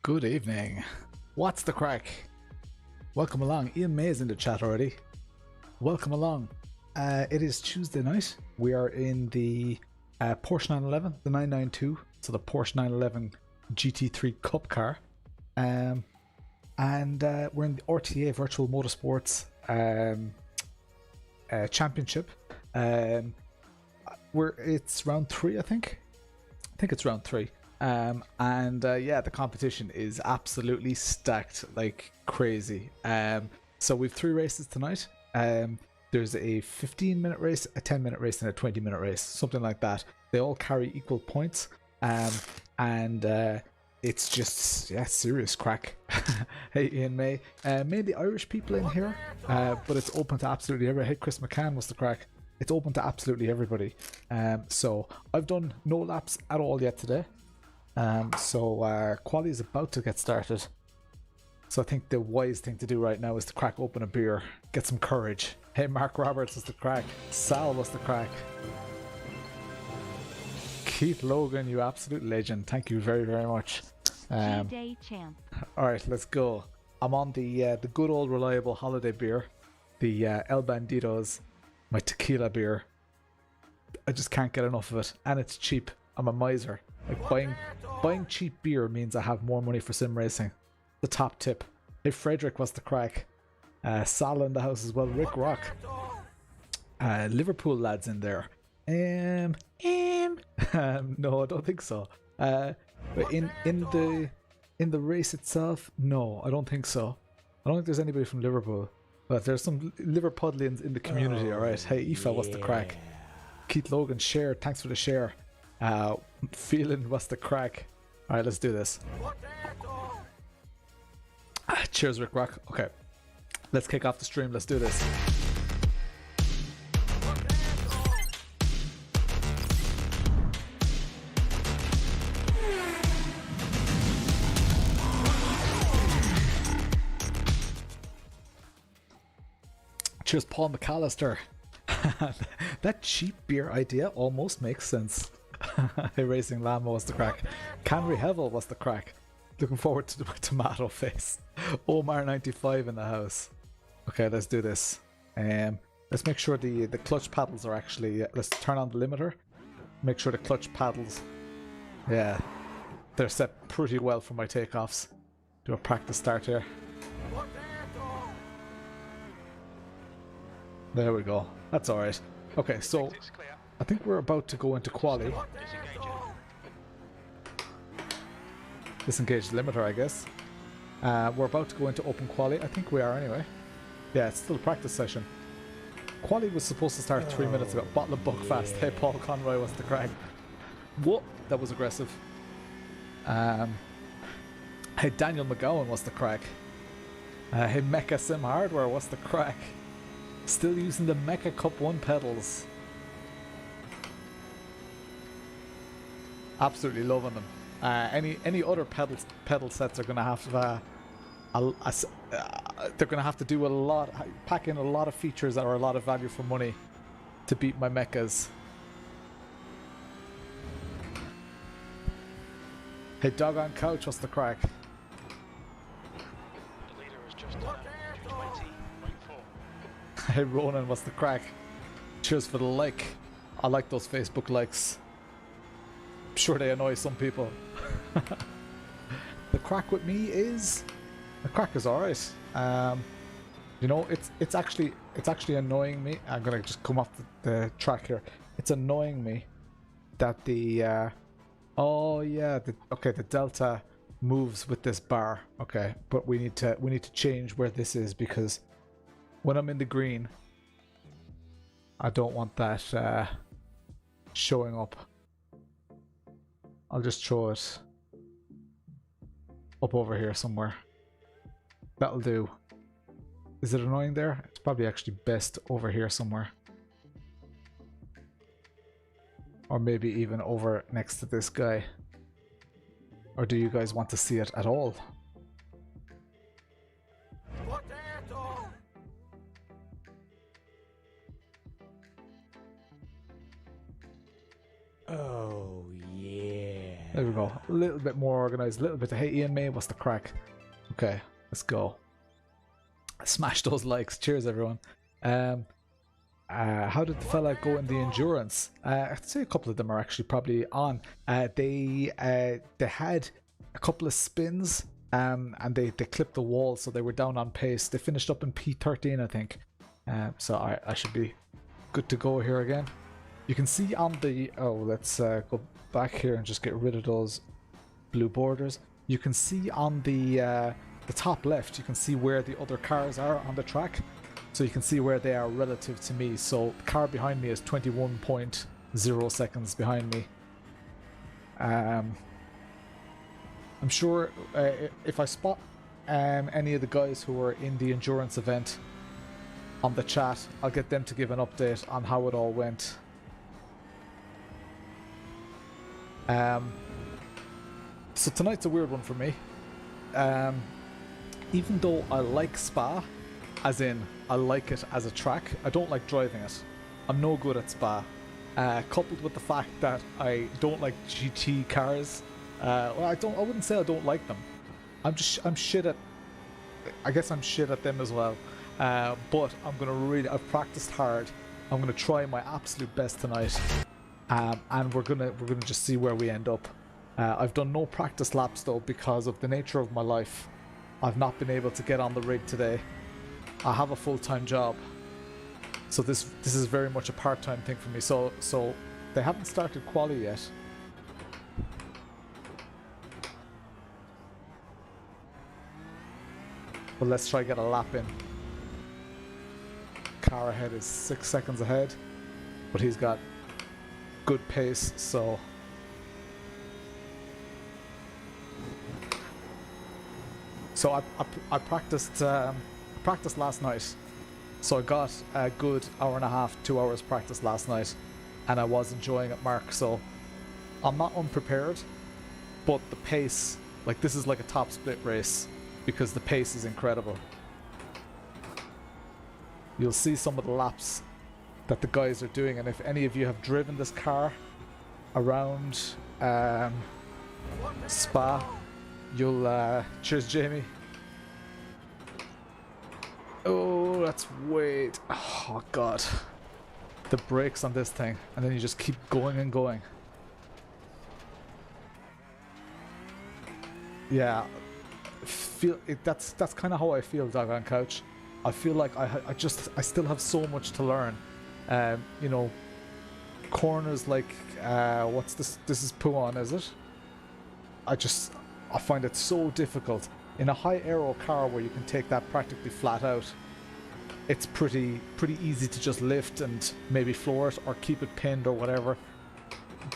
Good evening. What's the crack? Welcome along. Ian May is in the chat already. Welcome along. It is Tuesday night. We are in the Porsche 911, the 992, so the Porsche 911 GT3 Cup car. And we're in the RTA Virtual Motorsports Championship. It's round 3, I think. I think it's round 3. Yeah, the competition is absolutely stacked like crazy. So we've 3 races tonight. There's a 15-minute race, a 10-minute race, and a 20-minute race, something like that. They all carry equal points. It's just, yeah, serious crack. Hey, Ian May. Mainly Irish people in here, but it's open to absolutely everybody. Hey, Chris McCann, what's the crack? It's open to absolutely everybody. So I've done no laps at all yet today. Quali is about to get started. So I think the wise thing to do right now is to crack open a beer, get some courage. Hey, Marc Roberts, what's the crack? Sal, what's the crack? Keith Logan, you absolute legend. Thank you very, very much. Day champ. Alright, let's go. I'm on the good old reliable holiday beer. The El Bandidos, my tequila beer. I just can't get enough of it. And it's cheap. I'm a miser. Like buying cheap beer means I have more money for sim racing. The top tip. Hey Frederick, what's the crack? Sal in the house as well. Rick Rock. Liverpool lads in there. No, I don't think so. But in the race itself, no, I don't think so. I don't think there's anybody from Liverpool. But there's some Liverpudlians in the community, alright. Hey Aoife, what's the crack? Keith Logan, share, thanks for the share. Phelan, what's the crack? Alright, let's do this. Cheers, Rick Rock. Okay, let's kick off the stream. Let's do this. Cheers, Paul McAllister. That cheap beer idea almost makes sense. Hey, RacingLlama, what's the crack? Canry Hevel, what's the crack? Looking forward to my tomato face. Omar95 in the house. Okay, let's do this. Let's make sure the clutch paddles are actually... let's turn on the limiter. Make sure the clutch paddles... yeah, they're set pretty well for my takeoffs. Do a practice start here. There we go. That's alright. Okay, so I think we're about to go into quali. Disengage the limiter, I guess. We're about to go into open quali. I think we are anyway. Yeah, it's still a practice session. Quali was supposed to start 3 minutes ago. Bottle of Buckfast. Hey, Paul Conroy, what's the crack? Whoa, that was aggressive. Hey, Daniel McGowan, what's the crack? Hey, Mecha Sim Hardware, what's the crack? Still using the Mecha Cup 1 pedals. Absolutely loving them. Any other pedal sets are gonna have they're gonna have to do a lot, pack in a lot of features that are a lot of value for money to beat my mechas. Hey, Dog on Couch, what's the crack? The leader is just 220.4. Hey Ronan, what's the crack? Cheers for the like. I like those Facebook likes. I'm sure they annoy some people. The crack with me is... the crack is alright. You know, it's actually annoying me. I'm gonna just come off the track here. It's annoying me that the oh yeah, the delta moves with this bar. Okay, but we need to change where this is, because when I'm in the green, I don't want that showing up. I'll just throw it up over here somewhere. That'll do. Is it annoying there? It's probably actually best over here somewhere. Or maybe even over next to this guy. Or do you guys want to see it at all? Oh yeah. There we go. A little bit more organized, a little bit of hey Ian May, what's the crack? Okay, let's go. Smash those likes. Cheers, everyone. How did the fella go in the endurance? I'd say a couple of them are actually probably on. They had a couple of spins, and they clipped the wall, so they were down on pace. They finished up in P13, I think. So I should be good to go here again. You can see on the... Oh, let's go back here and just get rid of those blue borders. You can see on the top left, you can see where the other cars are on the track. So you can see where they are relative to me. So the car behind me is 21.0 seconds behind me. I'm sure if I spot any of the guys who are in the endurance event on the chat, I'll get them to give an update on how it all went. So tonight's a weird one for me. Even though I like Spa, as in I like it as a track, I don't like driving it. I'm no good at Spa. Coupled with the fact that I don't like GT cars. Well, I wouldn't say I don't like them. I'm shit at... I guess I'm shit at them as well. But I've practiced hard. I'm gonna try my absolute best tonight. And we're gonna just see where we end up. I've done no practice laps though because of the nature of my life. I've not been able to get on the rig today. I have a full-time job, so this is very much a part-time thing for me. So they haven't started quali yet. But let's try get a lap in. Car ahead is 6 seconds ahead, but he's got good pace, so... So I practiced last night, so I got a good hour and a half, 2 hours practice last night, and I was enjoying it, Mark. So I'm not unprepared, but the pace, like this is like a top split race because the pace is incredible. You'll see some of the laps that the guys are doing, and if any of you have driven this car around Spa, you'll cheers Jamie. Oh, that's wait. Oh god, the brakes on this thing, and then you just keep going and going. Yeah, feel it. That's kind of how I feel, Dog on Couch. I feel like I still have so much to learn. You know, corners like what's this? This is Puan, is it? I find it so difficult. In a high aero car where you can take that practically flat out, it's pretty easy to just lift and maybe floor it or keep it pinned or whatever.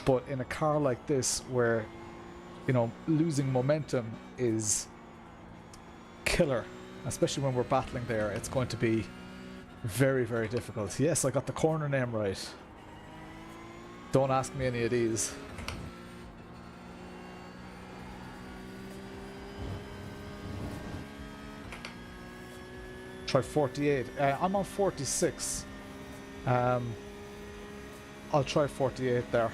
But in a car like this where, you know, losing momentum is killer, especially when we're battling there, it's going to be very, very difficult. Yes, I got the corner name right. Don't ask me any of these. Try 48. I'm on 46. I'll try 48 there.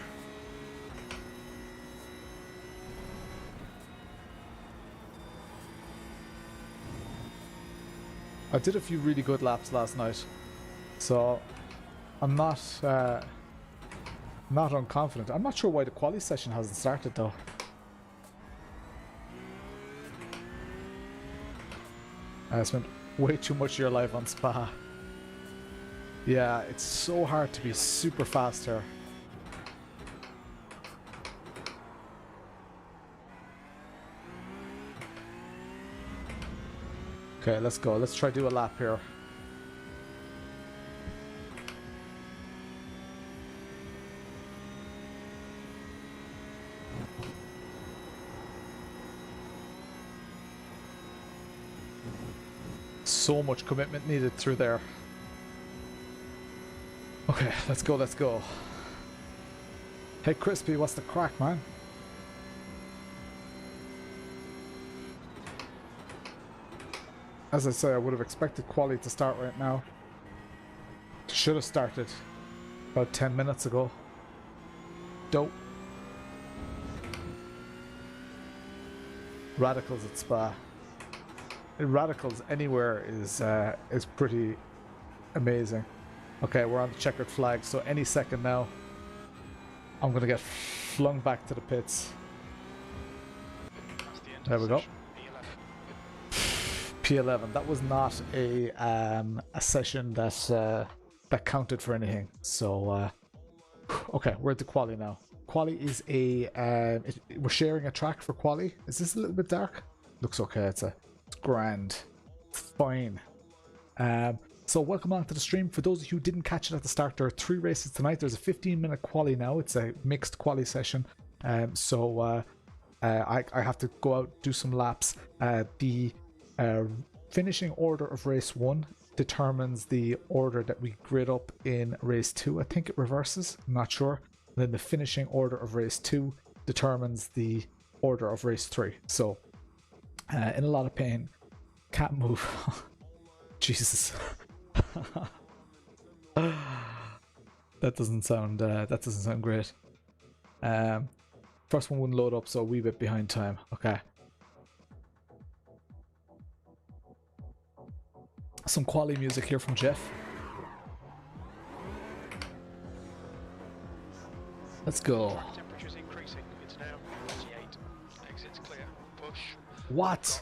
I did a few really good laps last night, so I'm not unconfident. I'm not sure why the quali session hasn't started though. I spent way too much of your life on Spa. Yeah, it's so hard to be super fast here. Okay, let's go. Let's try do a lap here. So much commitment needed through there. Okay, let's go, let's go. Hey Crispy, what's the crack, man? As I say, I would have expected quali to start right now. Should have started about 10 minutes ago. Dope. Radicals at Spa. Radicals anywhere is pretty amazing. Okay, we're on the checkered flag, so any second now I'm gonna get flung back to the pits. There we go. P11. That was not a session that that counted for anything. So okay, we're at the quali now. Quali is a we're sharing a track for quali. Is this a little bit dark? Looks okay. It's grand. It's fine. So welcome on to the stream. For those of you who didn't catch it at the start, there are 3 races tonight. There's a 15-minute quali now. It's a mixed quali session. So I have to go out, do some laps. The finishing order of race 1 determines the order that we grid up in race 2. I think it reverses. I'm not sure. Then the finishing order of race 2 determines the order of race 3. So in a lot of pain. Can't move. Jesus. that doesn't sound great. First one wouldn't load up, so a wee bit behind time. Okay. Some quality music here from Jeff. Let's go. Temperature's increasing. It's now 48. Exits clear. Push. What?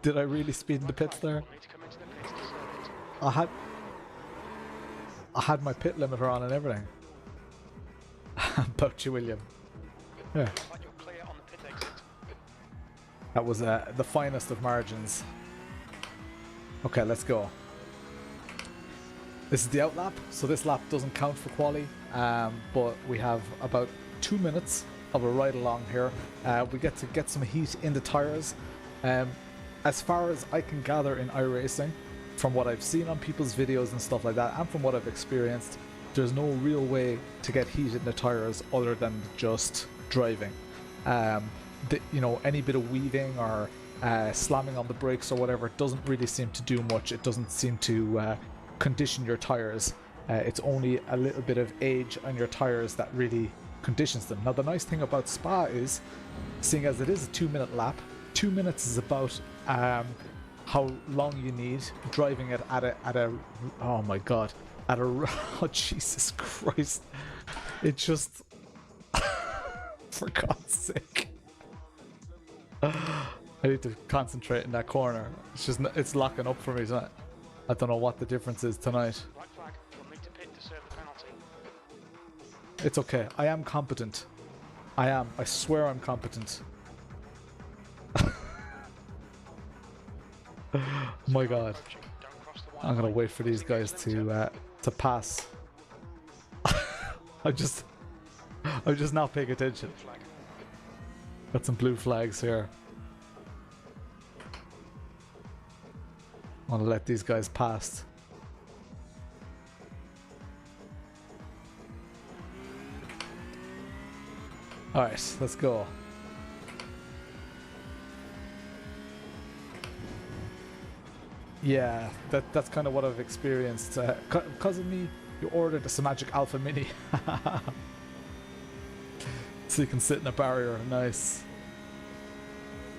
Did I really speed in the pits there? I had my pit limiter on and everything. About you, William. Yeah. That was the finest of margins. Okay, let's go. This is the out lap, so this lap doesn't count for quali, but we have about 2 minutes of a ride along here. We get to get some heat in the tires. As far as I can gather in iRacing, from what I've seen on people's videos and stuff like that, and from what I've experienced, there's no real way to get heat in the tires other than just driving. You know, any bit of weaving or slamming on the brakes or whatever doesn't really seem to do much. It doesn't seem to condition your tires. It's only a little bit of age on your tires that really conditions them. Now the nice thing about Spa is, seeing as it is a 2-minute lap, 2 minutes is about how long you need driving it at a oh my god, at a oh Jesus Christ, it just for God's sake. I need to concentrate in that corner. It's locking up for me tonight. I don't know what the difference is tonight. Right flag. We'll need to pit to serve the penalty. It's okay. I am competent. I am. I swear I'm competent. My God. I'm gonna wait for these guys to pass. I'm just not paying attention. Got some blue flags here. I want to let these guys pass. Alright, let's go. Yeah, that's kind of what I've experienced. Because of me, you ordered a Magic Alpha Mini. So you can sit in a barrier. Nice.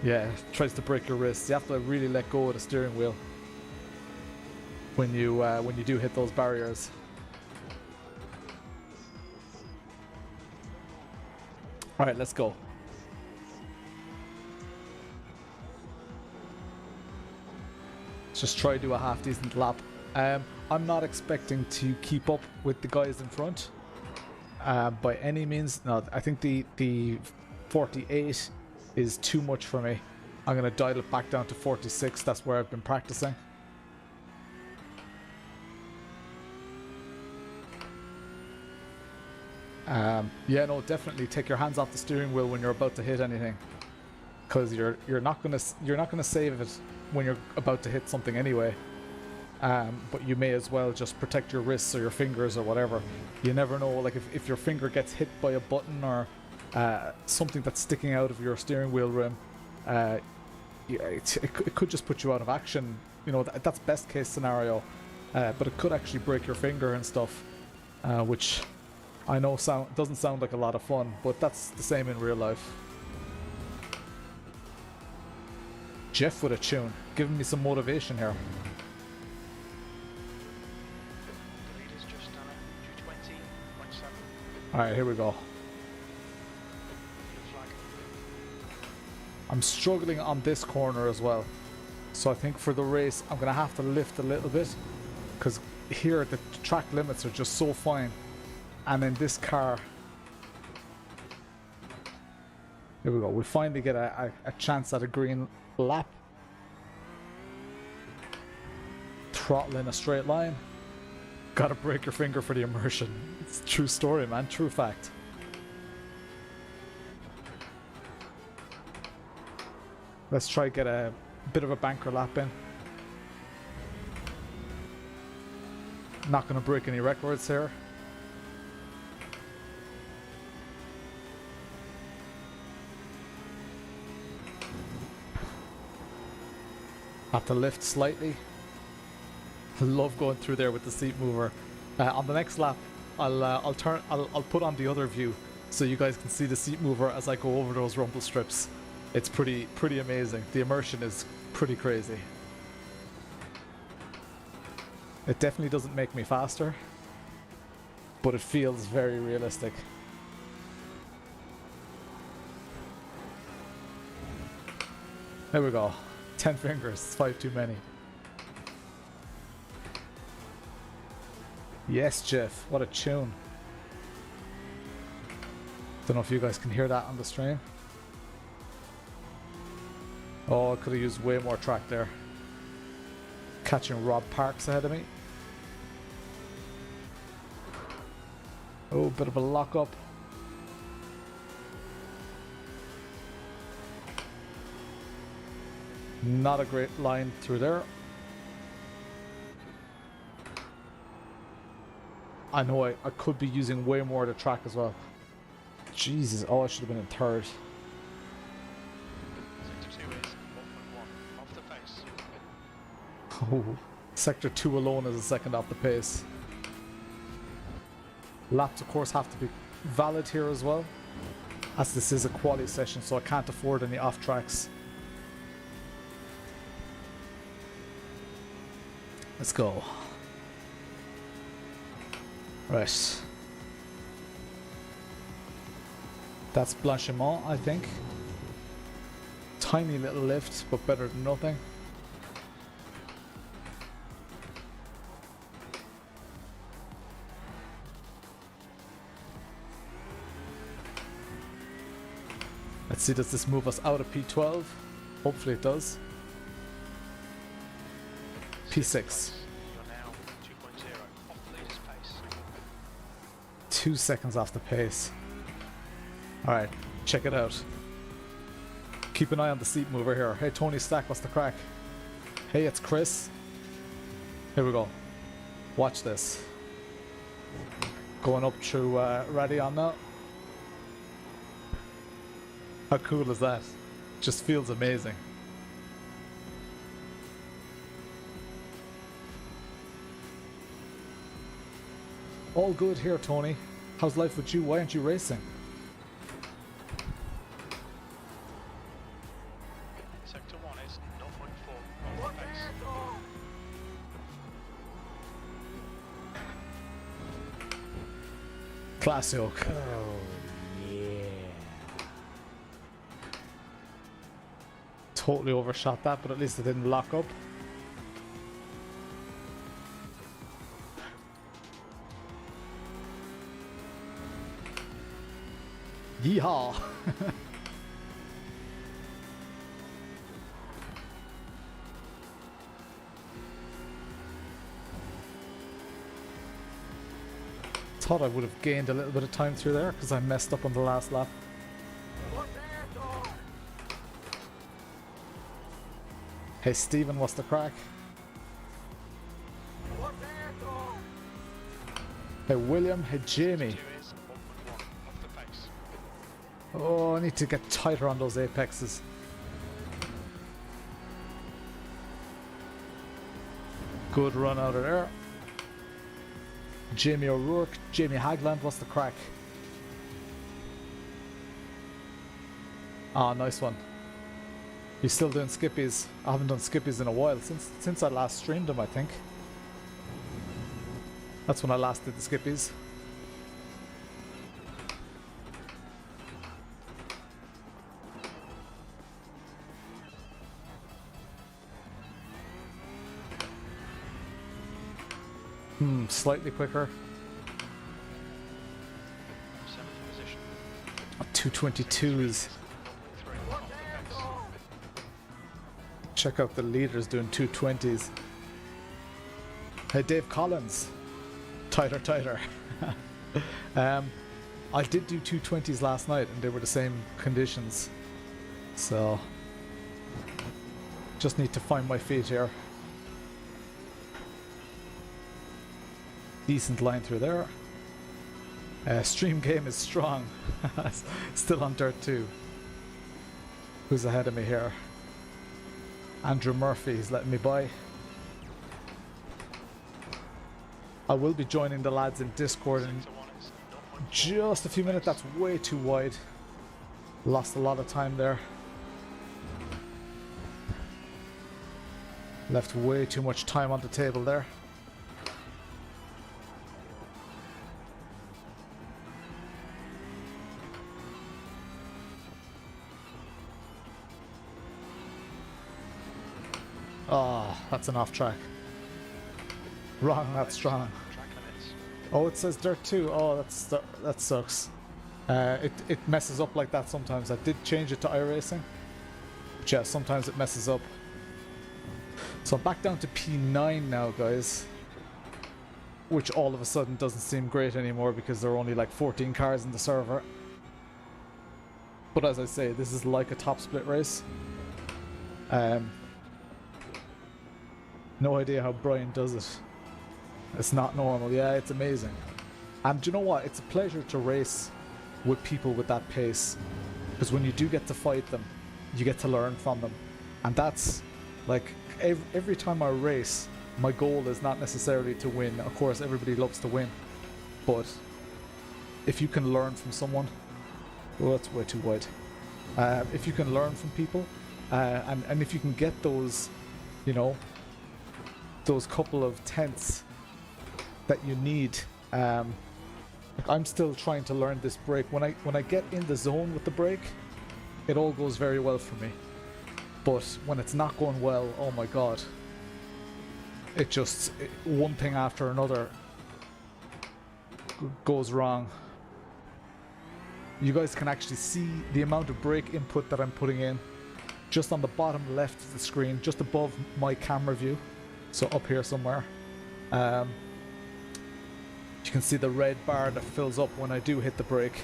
Yeah, tries to break your wrist. You have to really let go of the steering wheel when you do hit those barriers. All right, let's go. Let's just try to do a half decent lap. I'm not expecting to keep up with the guys in front by any means. No, I think the 48 is too much for me. I'm gonna dial it back down to 46. That's where I've been practicing. Yeah, no, definitely take your hands off the steering wheel when you're about to hit anything, because you're not gonna save it when you're about to hit something anyway. But you may as well just protect your wrists or your fingers or whatever. You never know, like if your finger gets hit by a button or something that's sticking out of your steering wheel rim, yeah, it could just put you out of action. You know, that's best case scenario, but it could actually break your finger and stuff, which I know doesn't sound like a lot of fun, but that's the same in real life. Jeff with a tune, giving me some motivation here. The leader's just done it. 220.7. Alright, here we go. Flag. I'm struggling on this corner as well. So I think for the race, I'm going to have to lift a little bit. Because here, the track limits are just so fine. And in this car... Here we go. We finally get a chance at a green lap. Throttle in a straight line. Gotta break your finger for the immersion. It's a true story, man. True fact. Let's try get a bit of a banker lap in. Not gonna break any records here. Have to lift slightly. Love going through there with the seat mover. On the next lap, I'll put on the other view so you guys can see the seat mover as I go over those rumble strips. It's pretty amazing. The immersion is pretty crazy. It definitely doesn't make me faster, but it feels very realistic. There we go. 10 fingers, 5 too many. Yes, Jeff, what a tune. Don't know if you guys can hear that on the stream. Oh, I could have used way more track there. Catching Rob Parks ahead of me. Oh, bit of a lock up. Not a great line through there. I know I could be using way more of the track as well. Jesus, oh, I should have been in third. Sector 2 is 1.1 off the pace. Oh, sector 2 alone is a second off the pace. Laps, of course, have to be valid here as well, as this is a quali session, so I can't afford any off tracks. Let's go. Right. That's Blanchiment, I think. Tiny little lift, but better than nothing. Let's see, does this move us out of P12? Hopefully it does. P6. You're now 2.0 off the leader's pace. 2 seconds off the pace. Alright, check it out. Keep an eye on the seat mover here. Hey, Tony Stack, what's the crack? Hey, it's Chris. Here we go. Watch this. Going up through Radion now. How cool is that? Just feels amazing. All good here, Tony. How's life with you? Why aren't you racing? Sector 1 is 0.4 off the pace. Classy Oak. Totally overshot that, but at least it didn't lock up. Yeehaw! Thought I would have gained a little bit of time through there because I messed up on the last lap. Hey Stephen, what's the crack? Hey William, hey Jamie. 2 is 1.1 off the pace. Oh, I need to get tighter on those apexes. Good run out of there. Jamie O'Rourke, Jamie Hagland, what's the crack? Ah, nice one. He's still doing skippies. I haven't done skippies in a while, since I last streamed them, I think. That's when I last did the skippies. Slightly quicker. 7th position. 222s. Check out the leaders doing 220s. Hey, Dave Collins. Tighter, tighter. I did do 220s last night and they were the same conditions. So, just need to find my feet here. Decent line through there. Stream game is strong. Still on dirt 2. Who's ahead of me here? Andrew Murphy is letting me by. I will be joining the lads in Discord in just a few minutes. That's way too wide. Lost a lot of time there. Left way too much time on the table there. Oh, that's an off track. Wrong, that's strong. Oh, it says dirt 2. Oh, that sucks. It messes up like that sometimes. I did change it to iRacing. But yeah, sometimes it messes up. So I'm back down to P9 now, guys. Which all of a sudden doesn't seem great anymore because there are only like 14 cars in the server. But as I say, this is like a top split race. No idea how Brian does it. It's not normal. Yeah, it's amazing. And do you know what? It's a pleasure to race with people with that pace. Because when you do get to fight them, you get to learn from them. And that's like every time I race, my goal is not necessarily to win. Of course, everybody loves to win. But if you can learn from someone, well, that's way too wide. If you can learn from people, and if you can get those, you know, those couple of tenths that you need. Like I'm still trying to learn this brake. When I get in the zone with the brake, it all goes very well for me. But when it's not going well, oh my god. One thing after another goes wrong. You guys can actually see the amount of brake input that I'm putting in just on the bottom left of the screen, just above my camera view. So up here somewhere. You can see the red bar that fills up when I do hit the brake.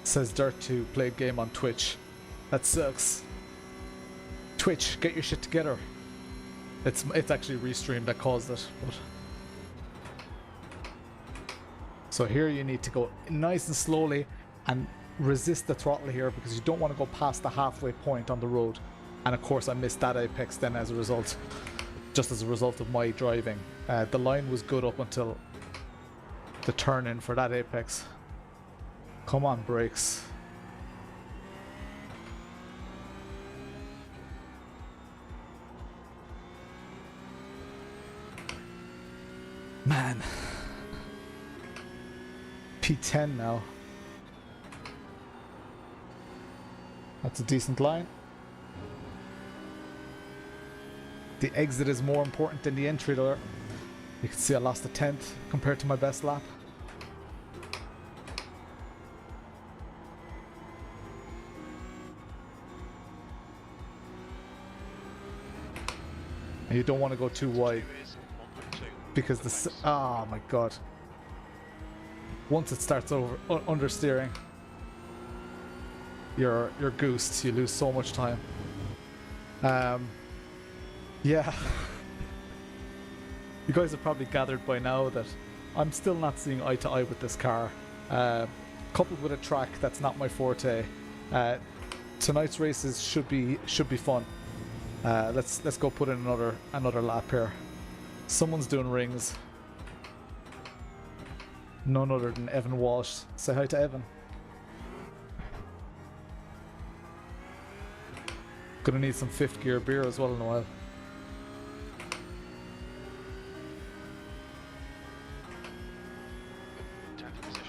Says Dirt 2 played game on Twitch. That sucks. Twitch, get your shit together. It's actually Restream that caused it. But so here you need to go nice and slowly and resist the throttle here because you don't want to go past the halfway point on the road. And of course I missed that apex then as a result, just as a result of my driving. The line was good up until the turn in for that apex. Come on, brakes. Man. P10 now. That's a decent line. The exit is more important than the entry there. You can see I lost a tenth compared to my best lap. And you don't want to go too wide because the oh my god, once it starts understeering, you're goosed. You lose so much time. Yeah. You guys have probably gathered by now that I'm still not seeing eye to eye with this car. Coupled with a track that's not my forte. Tonight's races should be fun. Let's go put in another lap here. Someone's doing rings. None other than Evan Walsh. Say hi to Evan. Gonna need some 5th gear beer as well in a while. Position.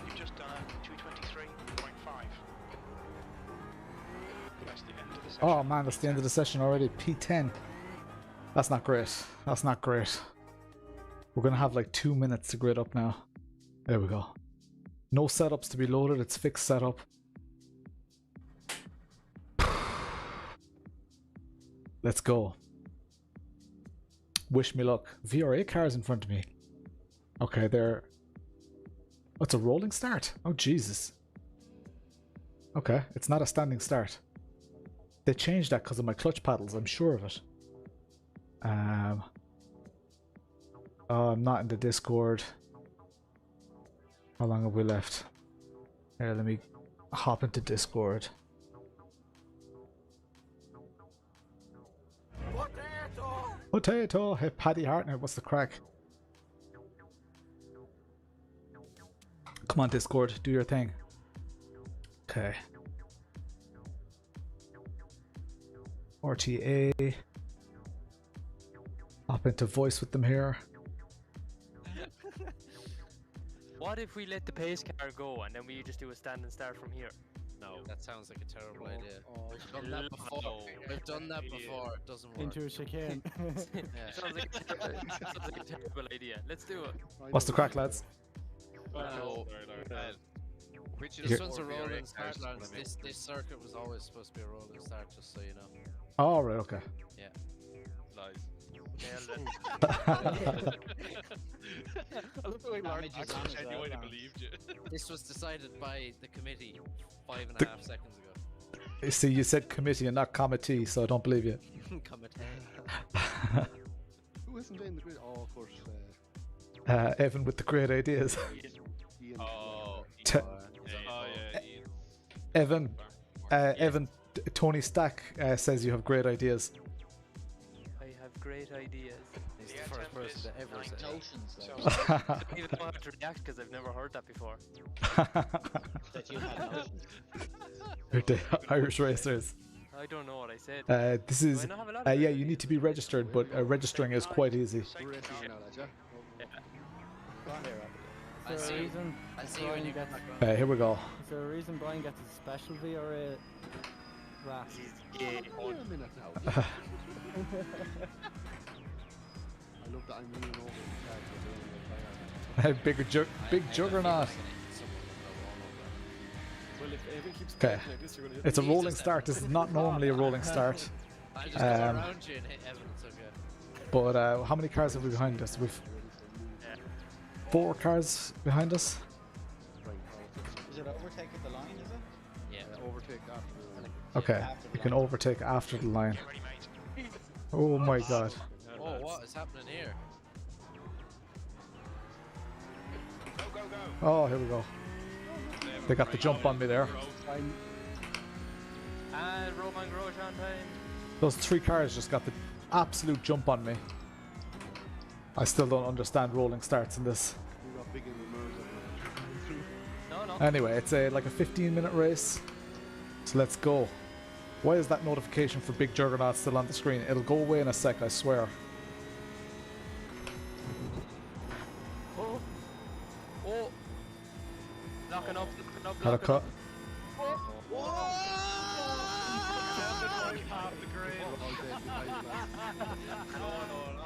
You've just done a 223.5. That's the end of the session. Oh man, that's the end of the session already. P10. That's not great. That's not great. We're gonna have like 2 minutes to grid up now. There we go. No setups to be loaded, it's fixed setup. Let's go. Wish me luck. VRA cars in front of me. Okay, they're... Oh, it's a rolling start. Oh, Jesus. Okay, it's not a standing start. They changed that because of my clutch paddles, I'm sure of it. Oh, I'm not in the Discord. How long have we left? Here, let me hop into Discord. Potato! Hey, Paddy Hartner, what's the crack? Come on, Discord, do your thing. Okay. RTA. Hop into voice with them here. What if we let the pace car go and then we just do a stand and start from here? No, that sounds like a terrible idea. We've done that before. We've done that before. It doesn't work. Into a chicane. Sounds like a terrible idea. Let's do it. What's the crack, lads? This one's a rolling start, lads. This circuit was always supposed to be a rolling start, just so you know. Oh, right, okay. Yeah. Lies. I love the way Marc actually genuinely believed you. This was decided by the committee 5.5 seconds ago. You see, you said committee and not committee, so I don't believe you. Committee. Who isn't in the grid? Oh, of course. Evan with the great ideas. Ian. Oh, yeah. Evan, Evan, Tony Stack says you have great ideas. I have great ideas. He's the first person to ever say I don't even know how to react because I've never heard that before. That you had notions. You're the Irish racers. I don't know what I said. This is, yeah, you need to be registered, but registering is quite easy. I'll see you when you get Here we go. Is there a reason Brian gets a specialty or a rat? Wait a minute now. I love that I'm leaning over the big juggernaut. Well, if Evan keeps Okay, like this, you're gonna hit it's a rolling start. This is not normally a rolling start. I'll just go around you and hit Evan, it's okay. But how many cars have we behind us? We've 4 cars behind us. Is it overtake at the line, is it? Yeah, overtake after Okay, you can overtake after the line. Oh my god. Oh, what is happening here? Go, go, go. Oh, here we go. They got the jump on me there. And Roman Grosjean time. Those 3 cars just got the absolute jump on me. I still don't understand rolling starts in this. You got big in the mirrors. No. Anyway, it's like a 15-minute race. So let's go. Why is that notification for Big Juggernaut still on the screen? It'll go away in a sec, I swear. Oh. Knocking up. Had a cut.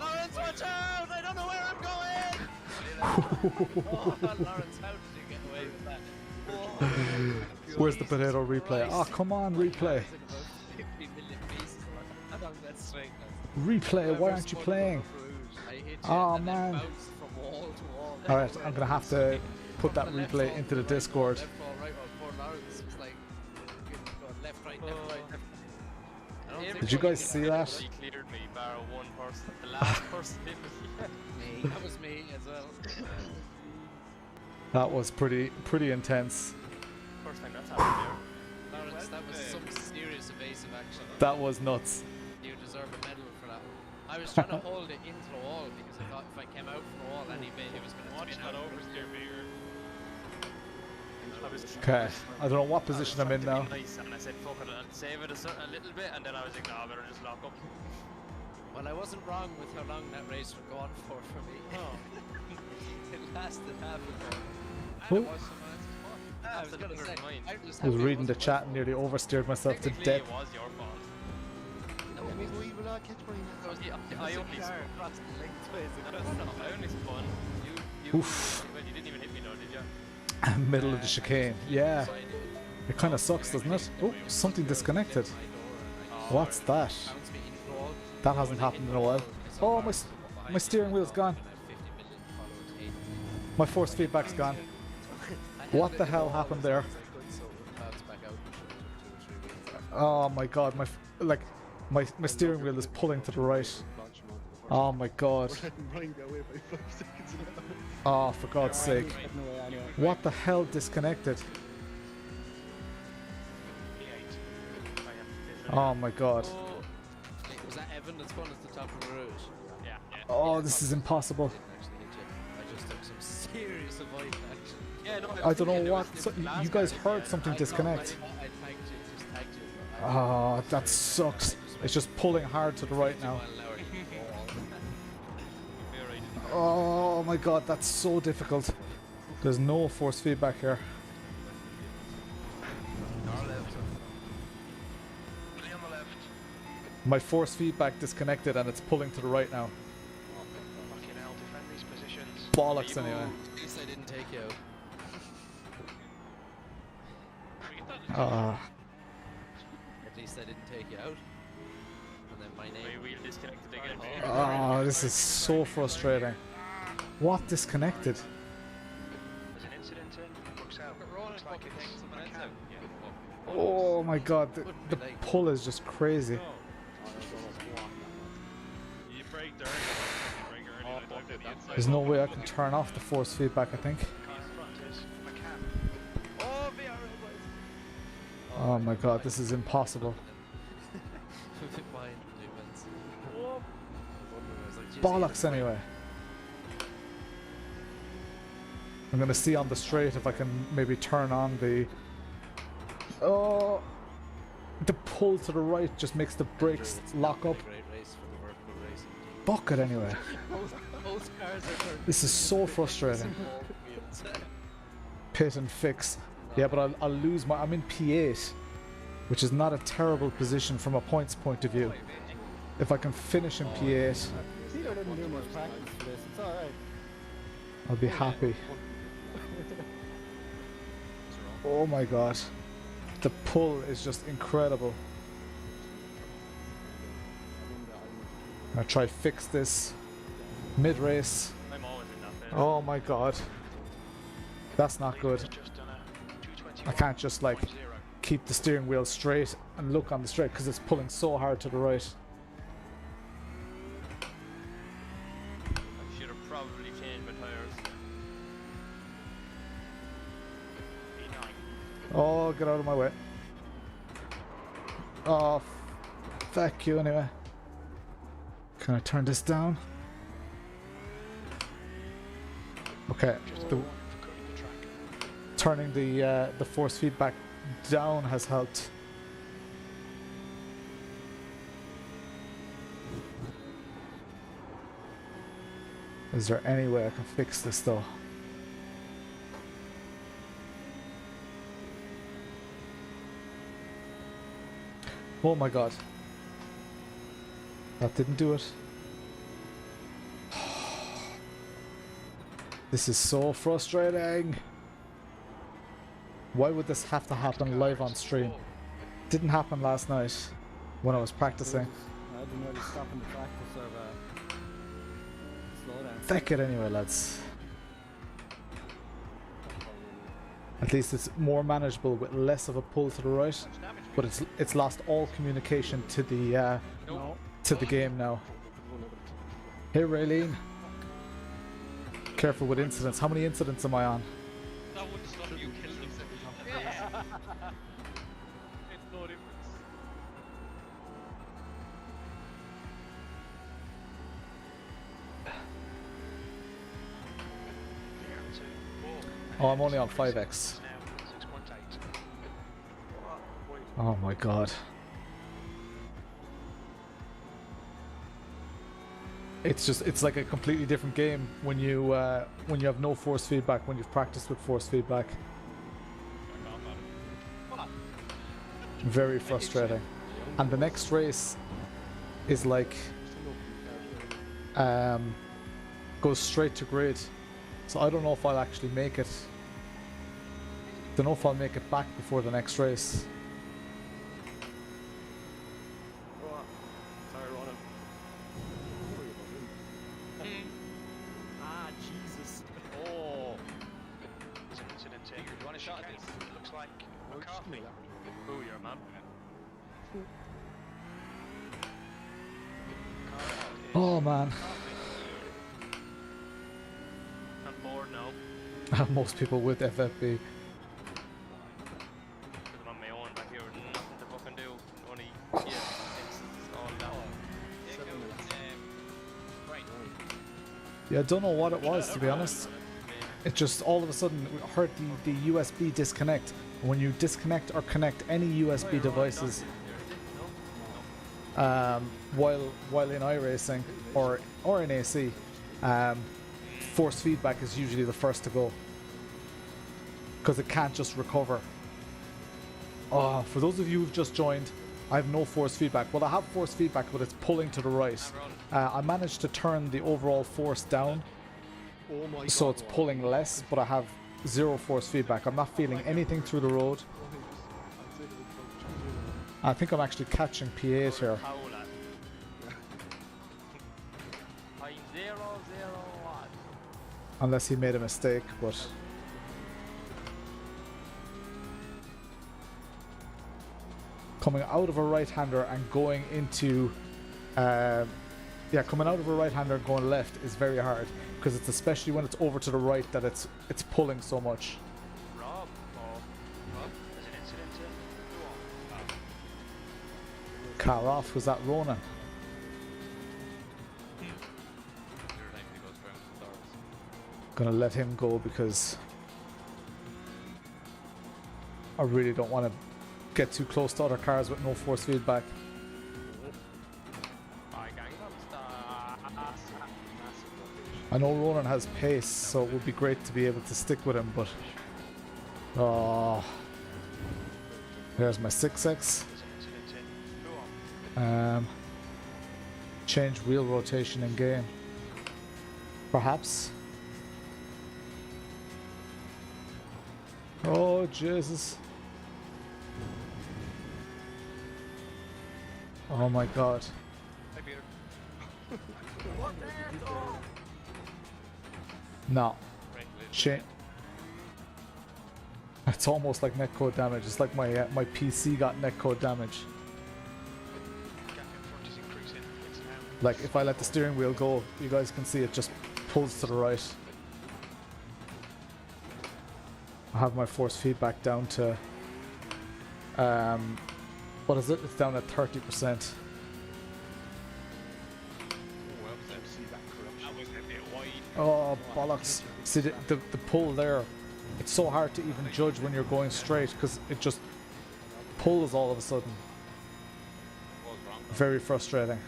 Lawrence, watch out! I don't know where I'm going! Lawrence, how did you get away with that? Where's the potato replay? Oh, come on, replay. 50 million pieces along that string. Replay, why aren't you playing? I hit you Oh, and man. then bounced from wall to wall. Alright, I'm gonna have to put that replay into the Discord. Left, ball, right, ball. Poor Lawrence was like going left, right, left, right, left. I don't think Did you guys see that? He cleared me, bar one person. The last person hit me. That was me as well. That was pretty intense. First time that's happened there. Lawrence, that was some serious evasive action. That was nuts. You deserve a medal for that. I was trying to hold it into the wall because I thought if I came out from the wall any bit, it was going to Watch spin that out. oversteer bigger. Okay, I don't know what position I'm in now. Nice, and I said, fuck it, I'll save it a little bit, and then I was like, nah, I better just lock up. Well, I wasn't wrong with how long that race was going for me. It lasted half an hour. Who? And it was someone else's fault. I was going to say, I'm just I was happy it reading the wasn't chat and my nearly oversteered myself to Technically, death. it was your fault. No, we will not catch money now. I only spun. fault. Lengthways I only spun. Oof. Well, you didn't even hit me, though, did you? Middle of the chicane. Yeah. It kind of sucks, doesn't it? Oh, something disconnected. What's that? That hasn't happened in a while. Oh, my steering wheel's gone. My force feedback's gone. What the hell happened there? Oh my god, my steering wheel is pulling to the right. Oh my god. Running that way by 5 seconds now. Oh, for God's sake. Getting away anyway. What the hell disconnected? Oh my god. Was that Evan that's gone at the top of the road? Yeah. Oh, this is impossible. I didn't actually hit you. I just took some serious avoid action. Yeah, no, I don't know there what. was So, last you guys time, heard yeah. something I disconnect. I tagged you, just tagged you. Oh, that sucks. It's just pulling hard to the right now. Oh my god, that's so difficult. There's no force feedback here. Really on the left. My force feedback disconnected and it's pulling to the right now. Fucking hell, defend these positions. Bollocks anyway. At least I didn't take you out. We get that. At least I didn't take you out. And then my My name. wheel disconnected again. Oh, this is so frustrating. What disconnected? There's an incident in. Looks out. Looks like it's McCann. Yeah. Oh my god, the pull is just crazy. You break there. Break early. I don't get the inside. There's no way I can turn off the force feedback, I think. In front is McCann. Oh, VR. Oh my god, this is impossible. Bollocks anyway. I'm gonna see on the straight if I can maybe turn on the... Oh! The pull to the right just makes the brakes lock up. Great race for the Liverpool racing team. Bucket anyway. Both cars are turned This is so frustrating. Pit and fix. Yeah, but I'll lose my... I'm in P8, which is not a terrible position from a points point of view. If I can finish in P8, Peter didn't do much practice for this. It's alright. I'll be happy. Oh my god. The pull is just incredible. I'll try fix this mid-race. I'm always in that bit. Oh my god. That's not good. Just done a I can't just like 221.0. keep the steering wheel straight and look on the straight because it's pulling so hard to the right. I should have probably changed my tires. E9. Oh, get out of my way. Oh, fuck you anyway. Can I turn this down? Okay, turning the force feedback down has helped. Is there any way I can fix this though? Oh my god. That didn't do it. This is so frustrating. Why would this have to happen live on stream? Didn't happen last night when I was practicing. I didn't really stop in the practice or slow down. Feck it anyway, lads. At least it's more manageable with less of a pull to the right, but it's lost all communication to the game now. Hey Raylene. Careful with incidents. How many incidents am I on? That wouldn't stop you killing them. It's no difference. Oh, I'm only on 5x. Oh my god. It's like a completely different game when you have no force feedback, when you've practiced with force feedback. Very frustrating. And the next race is like goes straight to grid. So I don't know if I'll actually make it. Don't know if I'll make it back before the next race. Sorry, Ronan. Ah, Jesus. Oh. It's an incident here. You want a shot at this? Looks like McCarthy. Oh, you're a man. Oh man. I'm bored now. Most people with FFB. Because I'm on my own back here with nothing to fucking do. Only, yeah, it's all down. Right. Yeah, I don't know what it was, to be honest. It just all of a sudden heard the USB disconnect. When you disconnect or connect any USB devices while in iRacing or in AC, force feedback is usually the first to go because it can't just recover. For those of you who've just joined, I have no force feedback. Well, I have force feedback, but it's pulling to the right. I managed to turn the overall force down, Oh my god. so it's pulling less, but I have zero force feedback. I'm not feeling anything through the road. I think I'm actually catching P8 here. I'm 001. Unless he made a mistake, but... Coming out of a right-hander and going into... coming out of a right-hander and going left is very hard. Because it's especially when it's over to the right that it's pulling so much. Rob? Oh. There's an incident here. Car off, was that Ronan? Gonna let him go because I really don't want to get too close to other cars with no force feedback. I know Ronan has pace, so it would be great to be able to stick with him, but... Oh... There's my 6X. Change wheel rotation in game. Perhaps. Oh, Jesus. Oh my god. Hey, Peter. No. Change. It's almost like netcode damage. It's like my PC got netcode damage. Gap in front is increasing. It's now. Like if I let the steering wheel go, you guys can see it just pulls to the right. I have my force feedback down to what is it? It's down at 30%. Oh bollocks. See the pull there, it's so hard to even judge when you're going straight because it just pulls all of a sudden. Very frustrating.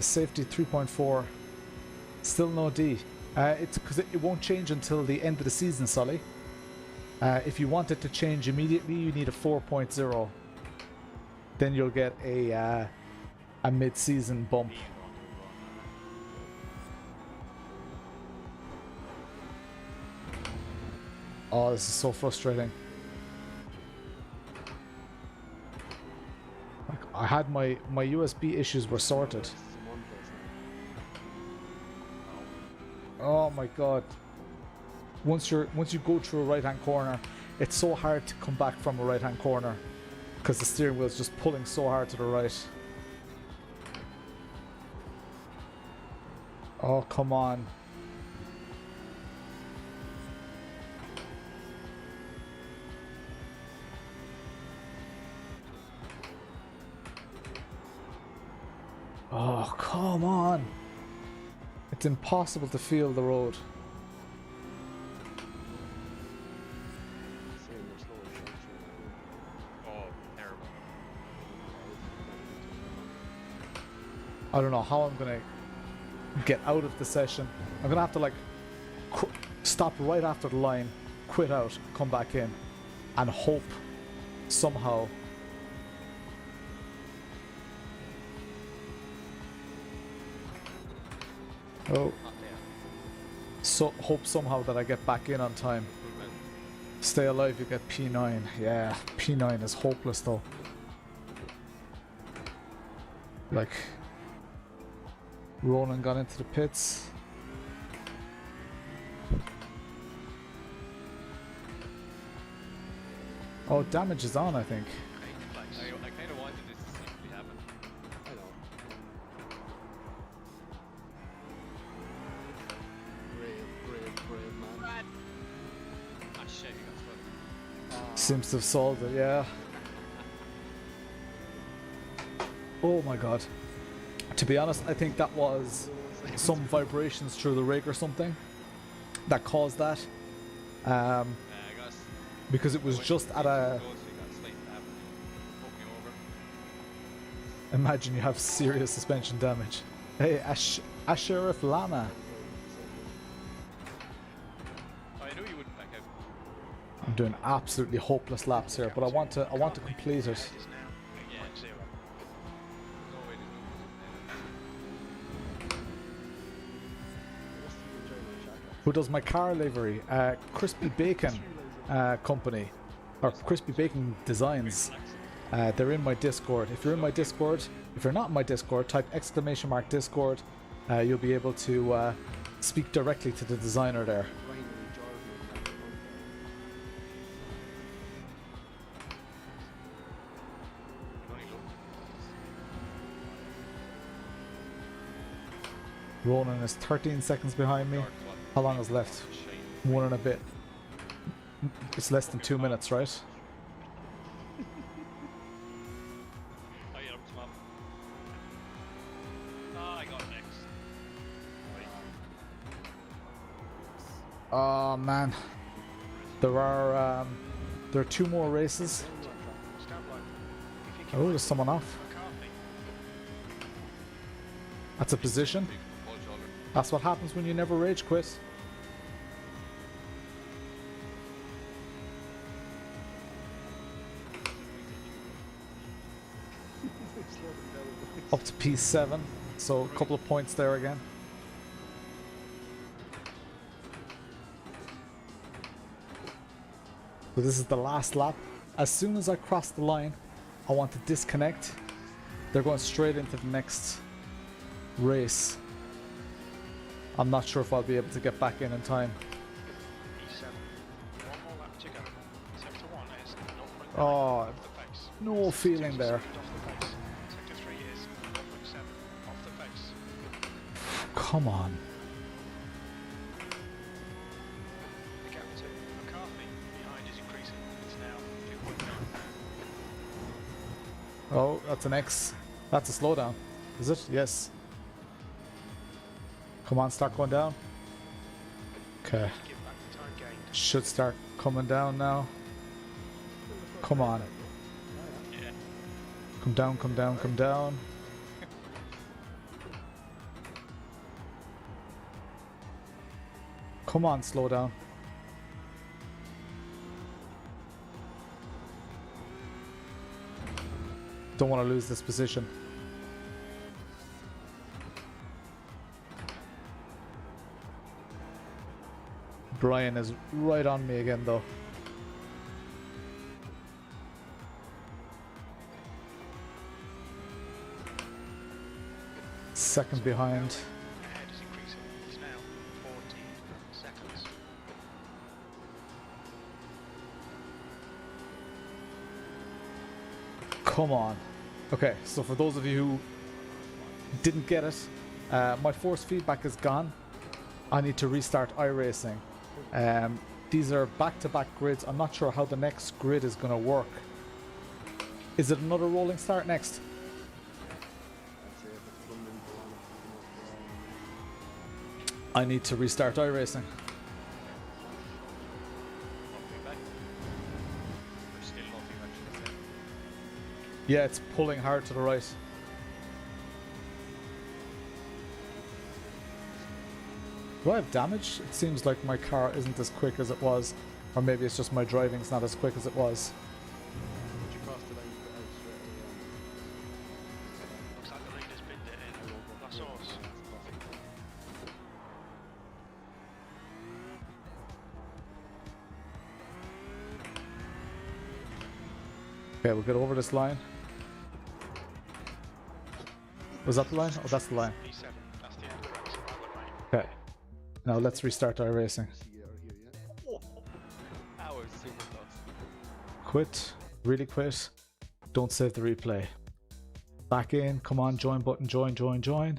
Safety 3.4. Still no D. It's because it won't change until the end of the season, Sully. If you want it to change immediately, you need a 4.0. Then you'll get a mid-season bump. Oh, this is so frustrating. Like, I had my USB issues were sorted. Oh my god. Once you go through a right-hand corner, it's so hard to come back from a right-hand corner because the steering wheel is just pulling so hard to the right. Oh, come on. Oh, come on. It's impossible to feel the road. I don't know how I'm gonna get out of the session. I'm gonna have to like stop right after the line, quit out, come back in, and hope somehow hope somehow that I get back in on time. Stay alive, you get P9. Yeah, P9 is hopeless though. Like, Ronan got into the pits. Oh, damage is on, I think. I kind of wanted this to simply happen. I know. Brave, man. Ah, shit, he got spotted. Seems to have solved it, yeah. Oh my god. To be honest, I think that was some vibrations through the rig or something that caused that. Because it was just at a... Imagine you have serious suspension damage. Hey, EpicFatLip. I knew you wouldn't back out. I'm doing absolutely hopeless laps here, but I want to complete it. Is now 8.0. No way Who does my car livery? Crispy Bacon Company, or Crispy Bacon Designs. They're in my Discord. If you're in my Discord, if you're not in my Discord, type !Discord. You'll be able to speak directly to the designer there. Ronan is 13 seconds behind me. How long is left? 1 and a bit. It's less than 2 minutes, right? I got next. Oh man, there are 2 more races. Oh, there's someone off. That's a position. That's what happens when you never rage quit. Up to P7, so a couple of points there again. So this is the last lap. As soon as I cross the line, I want to disconnect. They're going straight into the next race. I'm not sure if I'll be able to get back in time. E7. One more lap to go. Sector 1 is 0.9 Oh, off the pace. no feeling there. Off the pace. Sector 3 is 1.7 off the pace. Come on. The gap to McCarthy behind is increasing. It's now 2.9. Oh, that's an X. That's a slowdown. Is it? Yes. Come on, start going down. Okay. Give back the time gained. Should start coming down now. Come on. Yeah. Come down, come down, come down. Come on, slow down. Don't want to lose this position. Brian is right on me again though. Second behind. Ahead is increasing. It's now 14 seconds. Come on. Okay, so for those of you who didn't get it, my force feedback is gone. I need to restart iRacing. These are back-to-back grids. I'm not sure how the next grid is going to work. Is it another rolling start next? I need to restart iRacing. Yeah, it's pulling hard to the right. Do I have damage? It seems like my car isn't as quick as it was. Or maybe it's just my driving's not as quick as it was. Once you cross the line, you put out straight away. Looks like the leader's binned it in. That's us. Okay, we'll get over this line. Was that the line? Oh, that's the line. P7. That's the end of the race. Right one line. Okay. Now let's restart our racing. See you out here, yeah? That was super close. Quit. Really quit. Don't save the replay. Back in. Come on, join button. Join, join, join.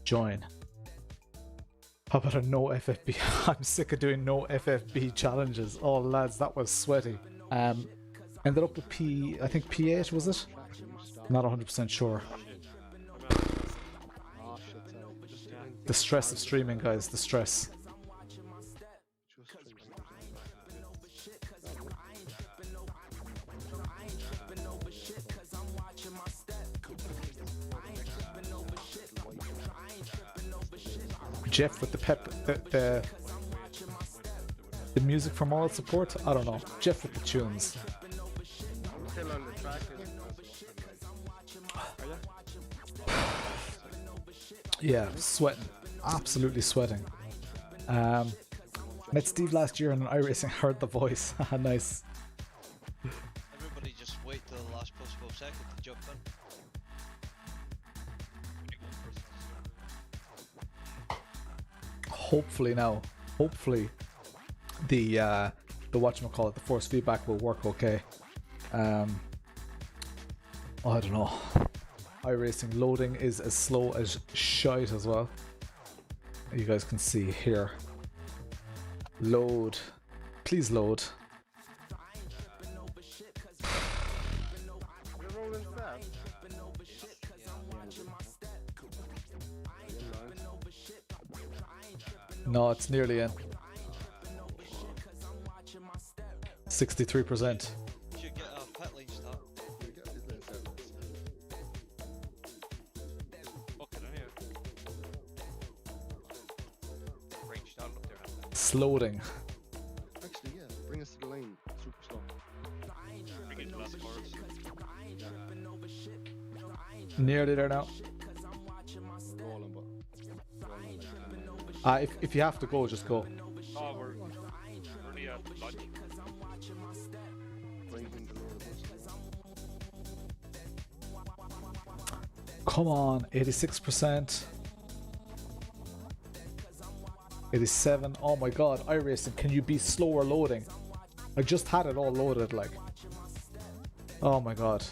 Join. How about a no FFB? I'm sick of doing no FFB challenges. Oh, lads, that was sweaty. Ended up with I think P8, was it? Not 100% sure. Oh shit, sorry. Just The stress of streaming, guys. The stress. Jeff with the pep, the music for moral support. I don't know. Jeff with the tunes. Still on the track. Yeah, sweating. Absolutely sweating. Met Steve last year in an iRacing. Heard the voice. Nice. Everybody just wait till the last possible second to jump in. Hopefully now. Hopefully the whatchamacallit, the force feedback will work okay. I don't know. iRacing loading is as slow as shite as well. You guys can see here. Load. Please load. You're rolling fast. No, it's nearly in. 63%. Should get a pit lane start. Fucking here. Range down up there. Slowing. Actually, yeah, bring us to the lane. Super slow. Bring it to last chorus. Nearly there now. We're rolling, but rolling like If you have to go, just go. Oh, we're near lunch. bring him to lower the bus. Come on, 86%. 87. Oh my god, iRacing, can you be slower loading? I just had it all loaded, like. Oh my god.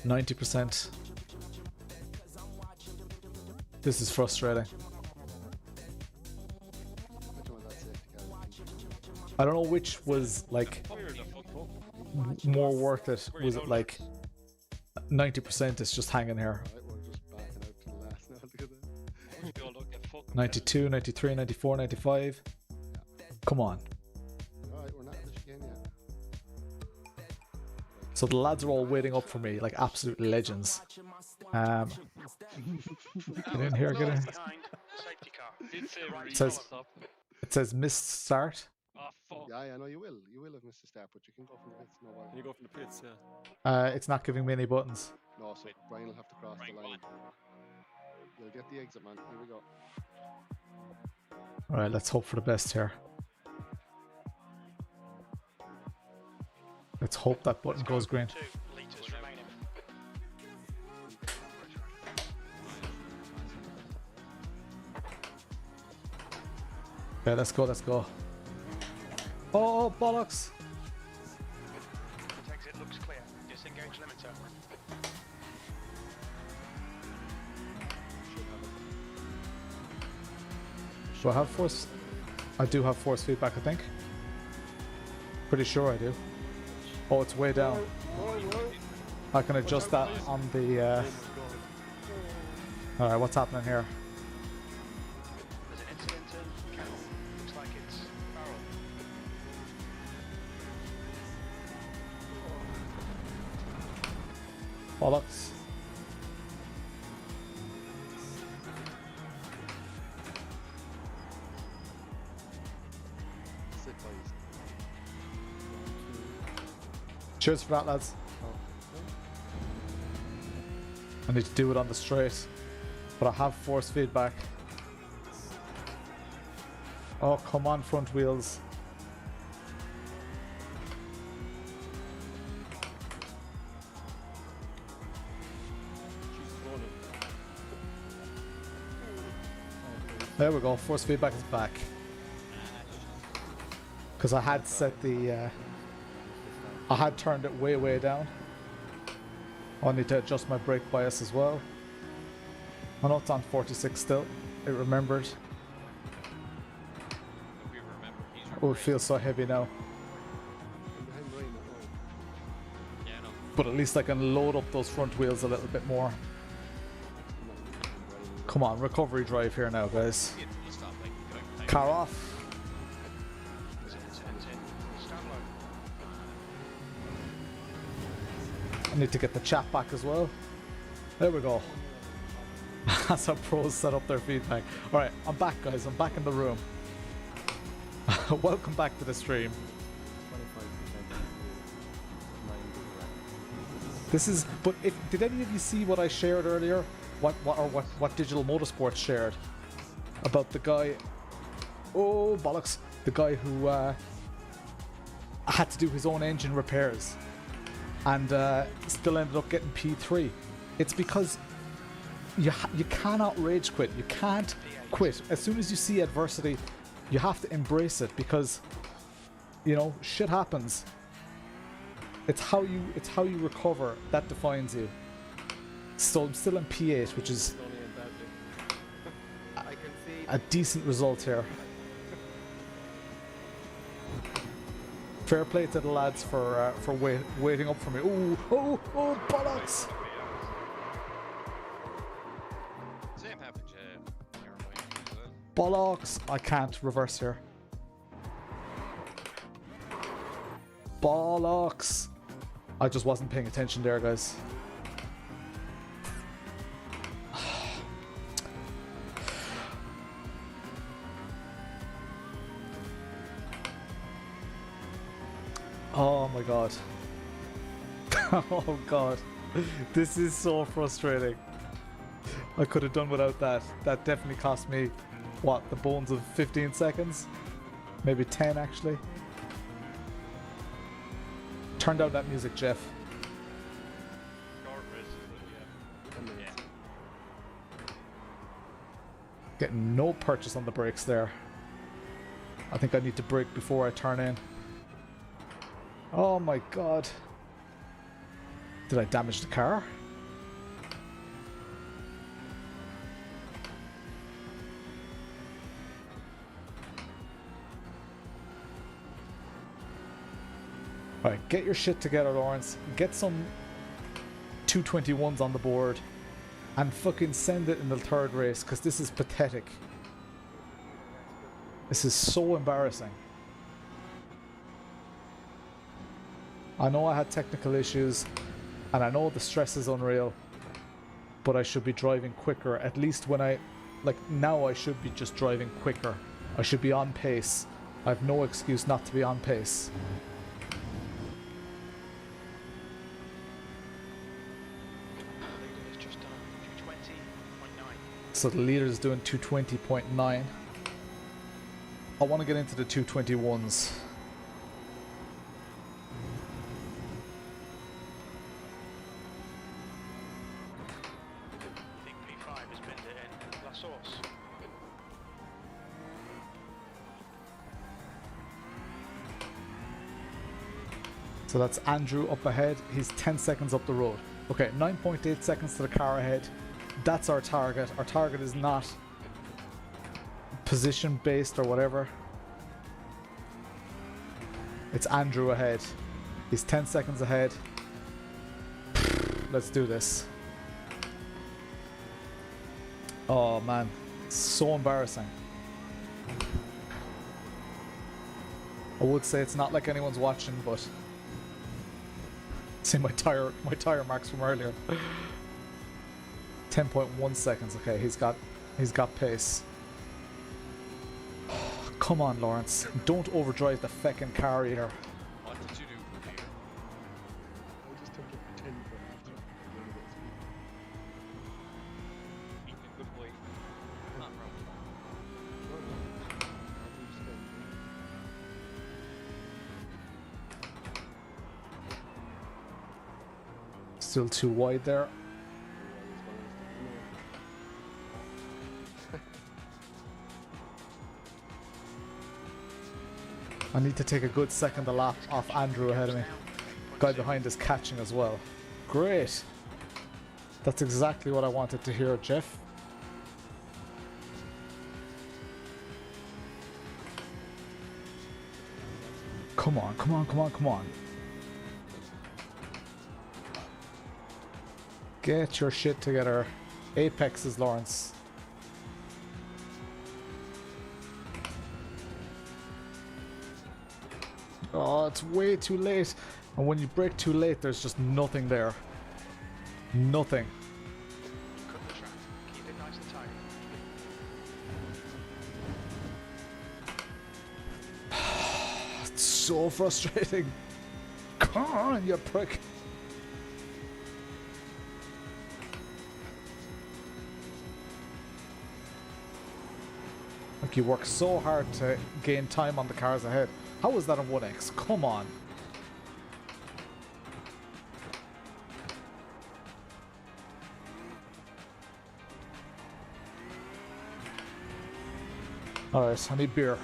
90%. This is frustrating. I don't know which was like more worth it. Was it like 90% is just hanging here? Alright, we're just backing out to the last now. Look at that. 92, 93, 94, 95. Come on. Alright, we're not at the chicane yet. So the lads are all waiting up for me, like absolute legends. Get in here, get in. Behind the safety car. Did say It says missed start. Oh, fuck. Yeah, I know you will. You will have missed a step, but you can go from the pits. No bother. You go from the pits, yeah. It's not giving me any buttons. No, so Brian will have to cross the line. You'll get the exit, man. Here we go. Alright, let's hope for the best here. Let's hope that button goes green. 2 litres remaining. Okay, let's go, let's go. Oh, bollocks! Exit looks clear. Disengage limiter. Do I have force? I do have force feedback, I think. Pretty sure I do. Oh, it's way down. I can adjust that on the... Alright, what's happening here? There's an incident in Connolly. Looks like it's barrel. Bollocks. Cheers for that, lads. I need to do it on the straight, but I have force feedback. Oh, come on, front wheels. There we go, force feedback is back. Because I had set the, I had turned it way down. I need to adjust my brake bias as well. I know it's on 46 still. It remembered. Oh, it feels so heavy now. But at least I can load up those front wheels a little bit more. Come on, recovery drive here now, guys. Car off. I need to get the chat back as well. There we go. That's how pros set up their feedback. Alright, I'm back, guys. I'm back in the room. Welcome back to the stream. This is, but if did any of you see what I shared earlier? What Digital Motorsports shared about the guy? Oh bollocks! The guy who had to do his own engine repairs and still ended up getting P3. It's because you cannot rage quit. You can't quit. As soon as you see adversity, you have to embrace it because you know shit happens. It's how you recover that defines you. So I'm still in P8, which is a decent result here. Fair play to the lads for waiting up for me. Oh bollocks! Same happened to Bollocks! I can't reverse here. Bollocks! I just wasn't paying attention there, guys. Oh my god. Oh god. This is so frustrating. I could have done without that. That definitely cost me, what, the bones of 15 seconds? Maybe 10 actually. Turn down that music, Jeff. Getting no purchase on the brakes there. I think I need to brake before I turn in. Oh my god. Did I damage the car? Alright, get your shit together, Lawrence. Get some 221s on the board and fucking send it in the third race, because this is pathetic. This is so embarrassing. I know I had technical issues and I know the stress is unreal, but I should be driving quicker. At least when now I should be just driving quicker. I should be on pace. I have no excuse not to be on pace. So the leader is doing 220.9. I want to get into the 221s. I think P5 has been in La Source. So that's Andrew up ahead. He's 10 seconds up the road. Okay, 9.8 seconds to the car ahead. That's our target. Our target is not position based or whatever. It's Andrew ahead. He's 10 seconds ahead. Let's do this. Oh man, so embarrassing. I would say it's not like anyone's watching, but see my tire marks from earlier. 10.1 seconds. Okay, he's got pace. Come on, Lawrence. Don't overdrive the feckin' car here. What did you do here? Still too wide there. I need to take a good second a lap off Andrew ahead of me. Guy behind is catching as well. Great. That's exactly what I wanted to hear, Jeff. Come on, come on, come on, come on. Get your shit together. Apexes, Lawrence. Oh, it's way too late. And when you brake too late, there's just nothing there. Nothing. Cut the track. Keep it nice and tight. It's so frustrating. Come on, you prick. Like, you work so hard to gain time on the cars ahead. How was that a 1x? Come on. Alright, I need beer.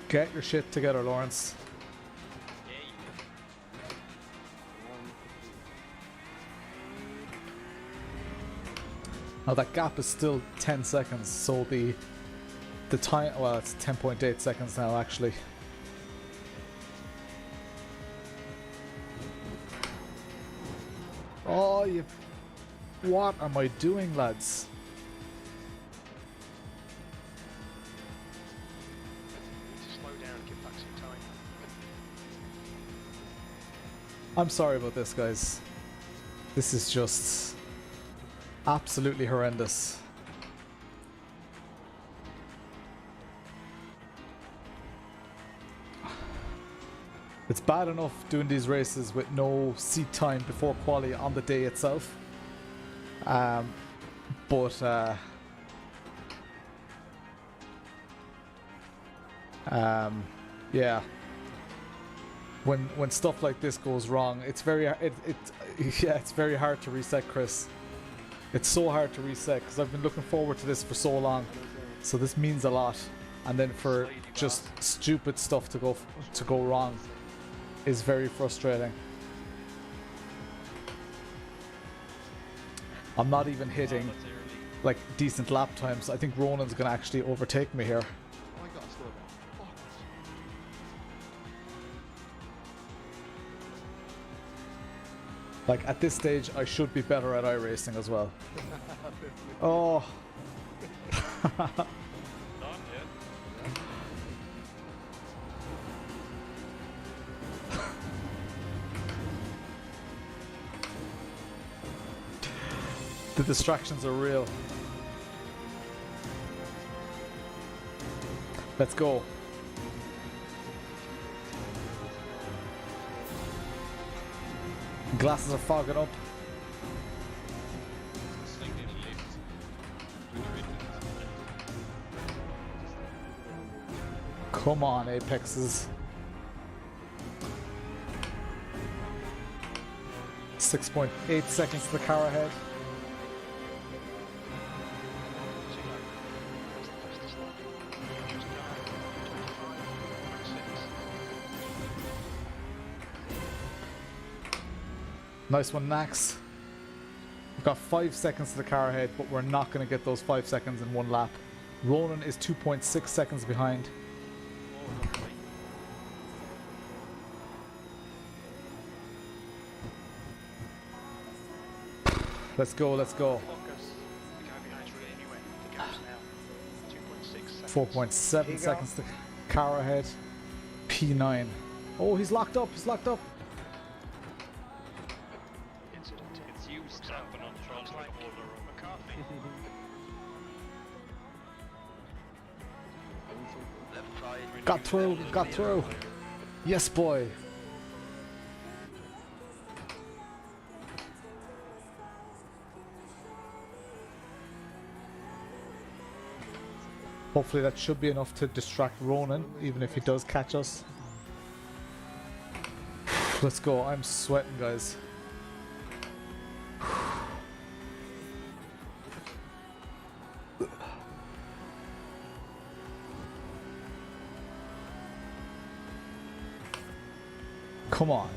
Get your shit together, Lawrence. Now that gap is still 10 seconds, so the time, well, it's 10.8 seconds now actually. Oh, you... What am I doing, lads? Slow down and give back some time. I'm sorry about this, guys. This is just absolutely horrendous. It's bad enough doing these races with no seat time before quali on the day itself. Yeah. When stuff like this goes wrong, it's very yeah, it's very hard to reset, Chris. It's so hard to reset because I've been looking forward to this for so long, so this means a lot. And then for just stupid stuff to go wrong is very frustrating. I'm not even hitting like decent lap times. I think Ronan's gonna actually overtake me here. Oh my god, slow down. Like at this stage, I should be better at iRacing as well. Oh. The distractions are real. Let's go. Glasses are fogging up. Come on, Apexes. 6.8 seconds to the car ahead. Nice one, Nax. We've got 5 seconds to the car ahead, but we're not going to get those 5 seconds in one lap. Ronan is 2.6 seconds behind. Let's go, let's go. 4.7 seconds to the car ahead. P9. Oh, he's locked up, he's locked up. It's you stamping on the front like McCarthy. Got through, got through. Yes, boy. Hopefully that should be enough to distract Ronan, even if he does catch us. Let's go. I'm sweating, guys. Come on.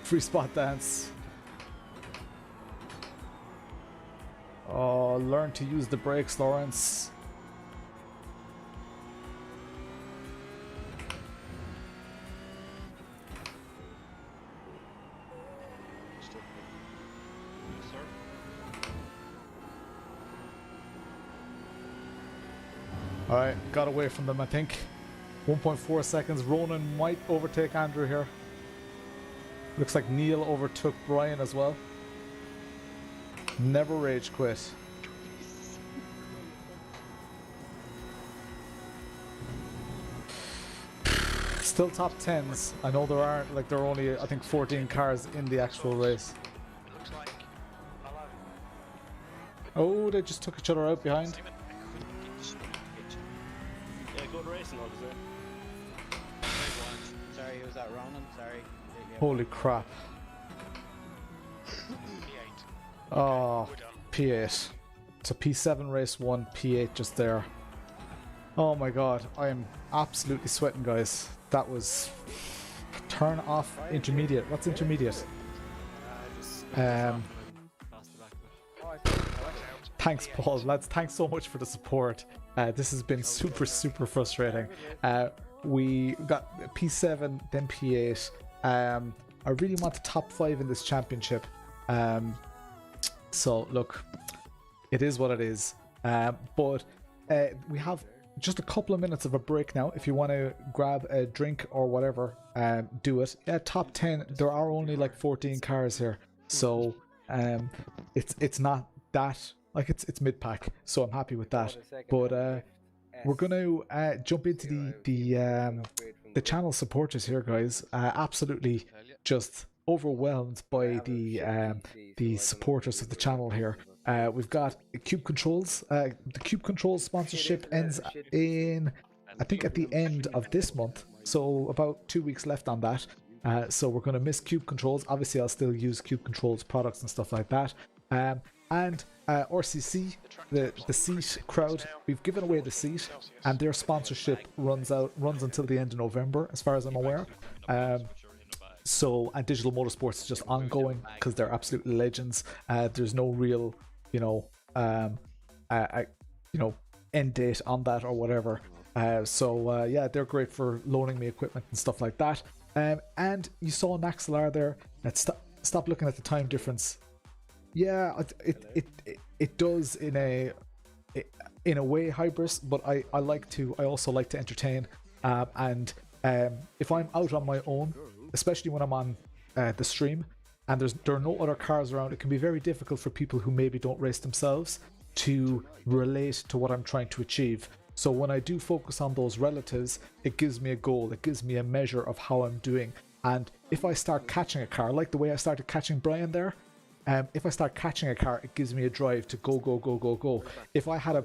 Free spot dance. Oh, learn to use the brakes, Lawrence. Alright, got away from them, I think. 1.4 seconds. Ronan might overtake Andrew here. Looks like Neil overtook Brian as well. Never rage quit. Still top 10s. I know there aren't, like, there are only, I think, 14 cars in the actual race. Looks like Oh, they just took each other out behind. Yeah, good racing, officer. Sorry, who's that, Ronan? Sorry. Holy crap. Oh, P8. It's a P7 race 1, P8 just there. Oh my god, I am absolutely sweating, guys. That was... Turn off intermediate. What's intermediate? Thanks, Paul. Lads, thanks so much for the support. This has been super frustrating. We got P7, then P8. I really want the top 5 in this championship. So look, it is what it is. But we have just a couple of minutes of a break now. If you want to grab a drink or whatever, do it. Yeah, top 10. There are only like 14 cars here, so it's not that, like, it's mid pack. So I'm happy with that. But we're gonna jump into the channel supporters here, guys. Absolutely just overwhelmed by the supporters of the channel here. We've got Cube Controls. The Cube Controls sponsorship ends in, I think, at the end of this month, so about 2 weeks left on that. So we're going to miss Cube Controls. Obviously I'll still use Cube Controls products and stuff like that. And RCC, the seat crowd, we've given away the seat, and their sponsorship runs until the end of November, as far as I'm aware. So, and Digital Motorsports is just ongoing because they're absolute legends. There's no real, end date on that or whatever. Yeah, they're great for loaning me equipment and stuff like that. And you saw Naxalar there. Let's stop looking at the time difference. Yeah, it does in a way, Hybris, but I also like to entertain. And if I'm out on my own, especially when I'm on the stream and there are no other cars around, it can be very difficult for people who maybe don't race themselves to relate to what I'm trying to achieve. So when I do focus on those relatives, it gives me a goal, it gives me a measure of how I'm doing. And if I start catching a car, like the way I started catching Brian there, if I start catching a car, it gives me a drive to go. If I had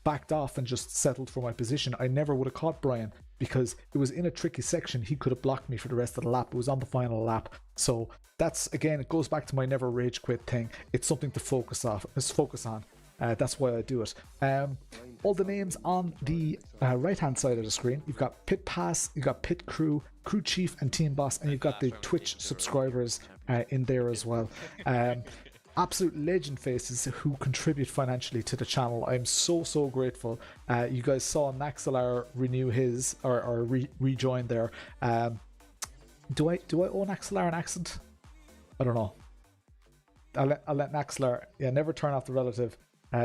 backed off and just settled for my position, I never would have caught Brian, because it was in a tricky section. He could have blocked me for the rest of the lap. It was on the final lap. So that's, again, it goes back to my never rage quit thing. It's something to focus on. That's why I do it. All the names on the right hand side of the screen. You've got Pit Pass, you've got Pit Crew, Crew Chief and Team Boss, and you've got the Twitch subscribers in there as well. Absolute legend faces who contribute financially to the channel. I'm so grateful. You guys saw Naxalar renew his or rejoin there. Do I owe Naxalar an accent? I don't know. I'll let Naxalar. Yeah, never turn off the relative.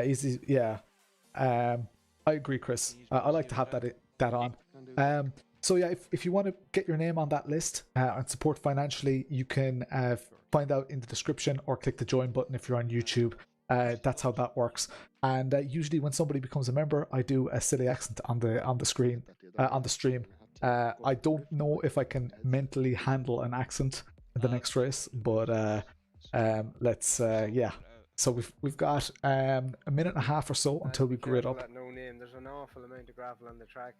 Easy. Yeah. I agree, Chris. I like to have that on. So yeah, if you want to get your name on that list and support financially, you can find out in the description or click the join button if you're on YouTube. That's how that works. And usually when somebody becomes a member, I do a silly accent on the screen on the stream. I don't know if I can mentally handle an accent in the next race, but let's yeah. So we've got a minute and a half or so until we grid up. No name. There's an awful amount of gravel on the track.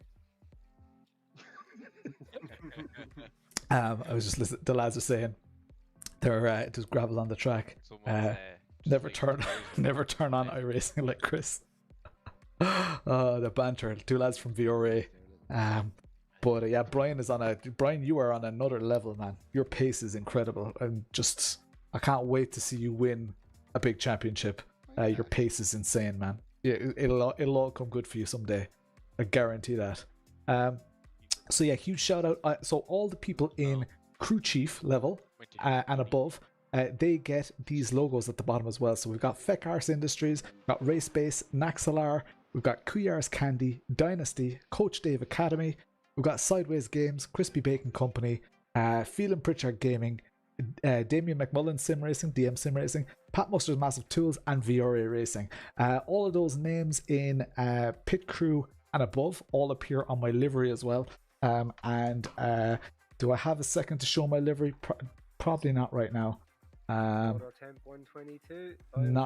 I was just listening. The lads are saying there's gravel on the track. Never turn on iRacing like Chris. The banter. Two lads from VRA. But yeah, Brian, you are on another level, man. Your pace is incredible, and just I can't wait to see you win a big championship. Your pace is insane, man. Yeah, it'll all come good for you someday. I guarantee that. So yeah, huge shout out. So all the people in crew chief level and above, they get these logos at the bottom as well. So we've got Fecars Industries, we've got Race Base, Naxalar, we've got Cuyar's Candy, Dynasty, Coach Dave Academy, we've got Sideways Games, Crispy Bacon Company, Phelan Pritchard Gaming, Damien McMullen Sim Racing, DM Sim Racing, Pat Muster's Massive Tools, and VRA Racing. All of those names in pit crew and above all appear on my livery as well. And do I have a second to show my livery? Probably not right now. Not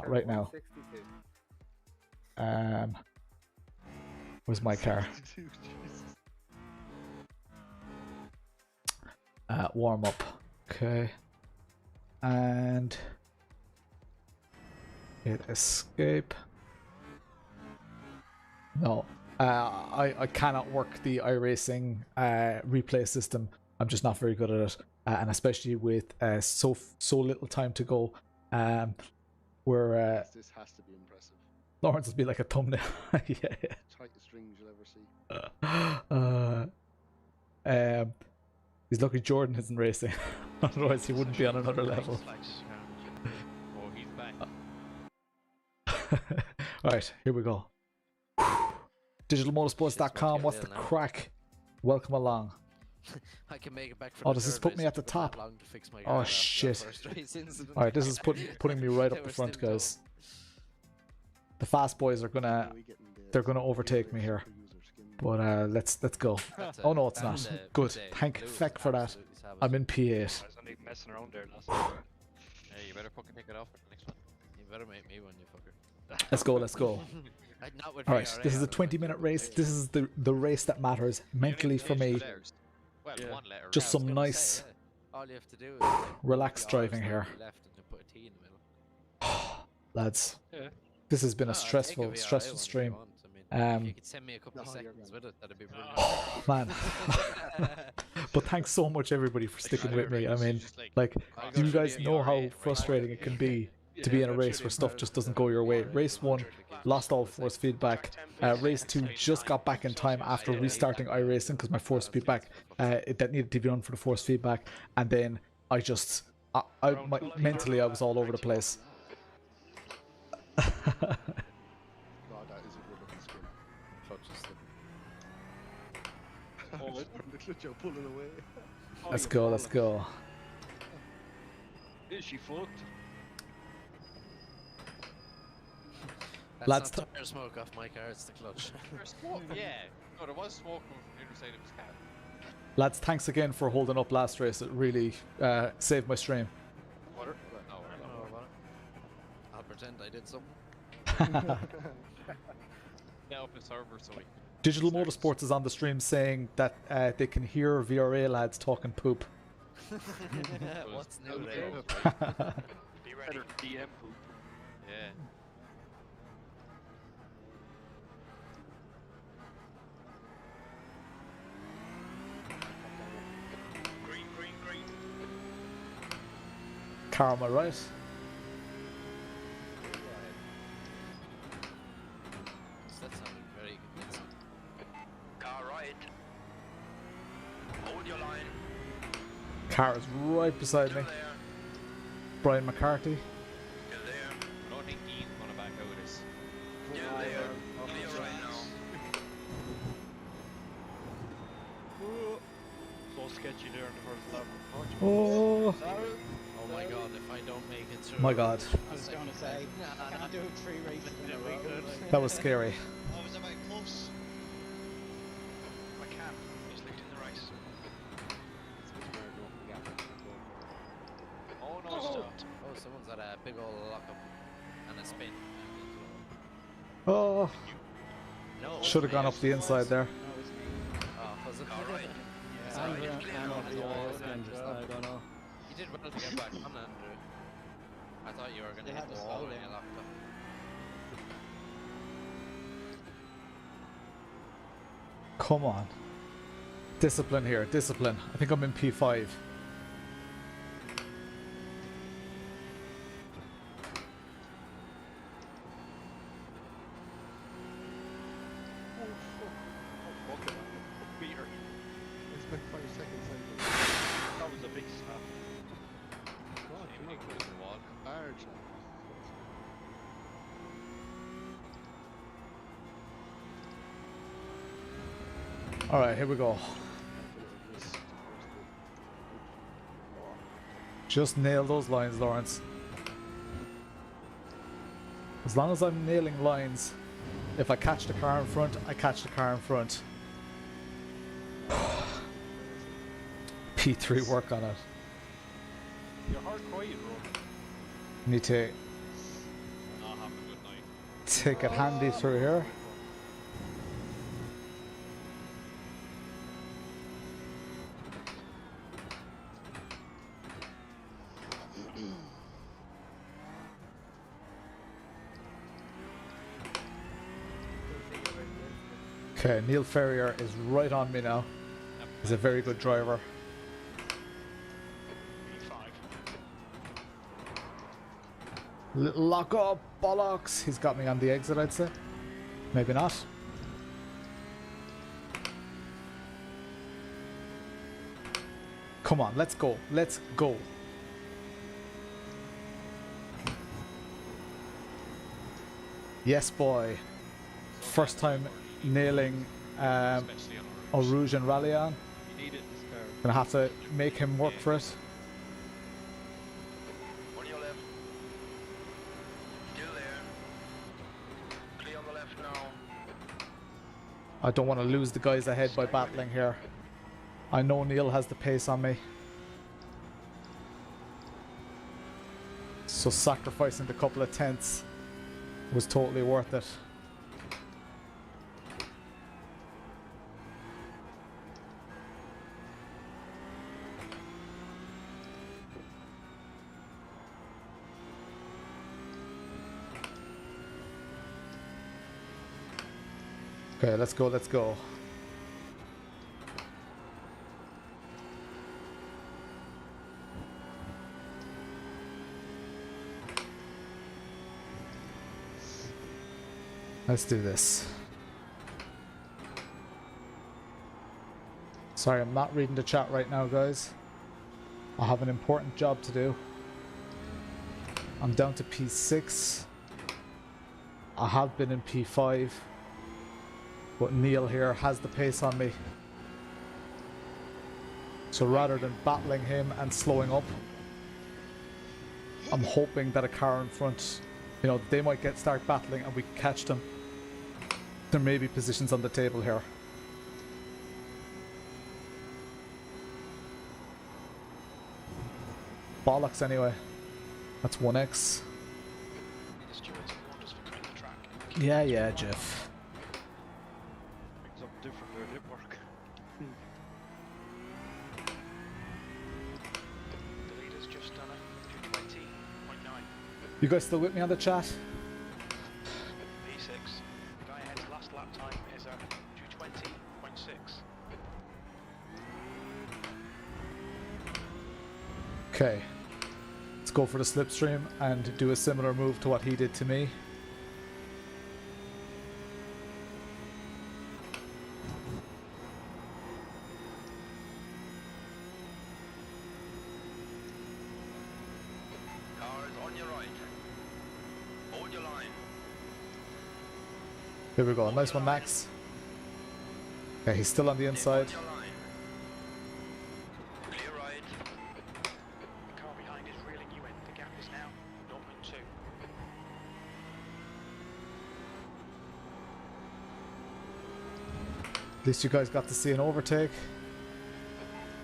right now. Where's my car? Warm up. Okay. And hit escape. No. I cannot work the iRacing replay system. I'm just not very good at it, and especially with so little time to go. Where This has to be impressive. Lawrence will be like a thumbnail. Yeah. Tightest strings you'll ever see. He's lucky Jordan isn't racing, otherwise he wouldn't be on another level. Oh, he's back. Alright, here we go. DigitalMotorsports.com, what's the crack? Welcome along. I can make it back from Oh, does this put me at the top? Oh shit. Alright, this is putting me right up the front, guys. The fast boys are gonna overtake me here. But let's go. Oh no, it's not. Good. Thank feck for that. I'm in P8. I was only messing around there last time. Yeah, you better fucking take it off for the next one. You better make me one, you fucker. Let's go. Alright, this is a 20-minute race. This is the race that matters mentally for me. Well, one letter. Just some nice all you have to do is relaxed driving here. left and then put a T in the middle. Lads, Yeah. this has been a stressful stream. If you could send me a couple of seconds with it, that'd be brilliant. Man. But thanks so much everybody for sticking with me. I mean, like, do you guys know how frustrating it can be to be in a race where stuff just doesn't go your way? Race 1, lost all force feedback. Race 2, just got back in time after restarting iRacing because my force feedback, that needed to be done for the force feedback. And then mentally I was all over the place. Pulling away. Let's go. Is she fucked? That's Lads, not tire smoke off my car, it's the clutch. There's smoke. Yeah. No, there was smoke from the other side of his car. Lads, thanks again for holding up last race. It really saved my stream. Water? No, I'll pretend I did something. Yeah, up in server, so we... Digital Motorsports is on the stream saying that they can hear VRA lads talking poop. What's new there? Be ready for DM poop. Yeah. Green. Car on my right. That sounded very convincing. Car right. Hold your line. Car is right beside me. Still there. Brian McCarthy. Still there. I don't think Ian's gonna back out of this. Still there. Clear right now. So sketchy there in the first lap. Oh Oh my god, if I don't make it through. my god, I was going to say, I can't do 3 races in a row. that was scary. I was about close. McCann is leading the race. Oh no, stopped. Oh, someone's had a big old lockup and a spin. Oh, No. should have gone up the inside there. No, it's me. Oh, was it? All right. Andrew, Andrew, I don't know. You did well to get back on, Andrew. I thought you were going to They hit had the to wall slow when you down. locked up. Come on. Discipline here, discipline. I think I'm in P5. Peter. I spent 5 seconds on the That was a big snap. God, Even come you on, put it in the wall. barge. Alright, here we go. Just nail those lines, Lawrence. As long as I'm nailing lines, if I catch the car in front, I catch the car in front. P3 work on it. You're hard quiet, bro. Need to Not having a good night. take it handy through here. Okay, Neil Ferrier is right on me now. He's a very good driver. P5. Little lock up, bollocks. He's got me on the exit, I'd say. Maybe not. Come on, let's go. Let's go. Yes, boy. First time nailing Especially on a Rouge and Rallion. You need it in this car. Gonna have to make him work for it. On your left. Still there. Clear on the left now. I don't want to lose the guys ahead by battling here. I know Neil has the pace on me. So sacrificing the couple of tenths was totally worth it. Okay, let's go, let's go. Let's do this. Sorry, I'm not reading the chat right now, guys. I have an important job to do. I'm down to P6. I have been in P5. But Neil here has the pace on me. So rather than battling him and slowing up, I'm hoping that a car in front, you know, they might start battling and we catch them. There may be positions on the table here. Bollocks anyway. That's 1x. The stewards have warned us for cutting the track. Yeah, Jeff. Something different there, didn't work. The leader's just done a 220.9. You guys still with me on the chat? P6. The guy ahead's last lap time is a 220.6. Okay. Let's go for the slipstream and do a similar move to what he did to me. Here we go, nice one, Max. Okay, he's still on the inside. Clear right. The car behind is reeling you in. The gap is now 0.2. At least you guys got to see an overtake.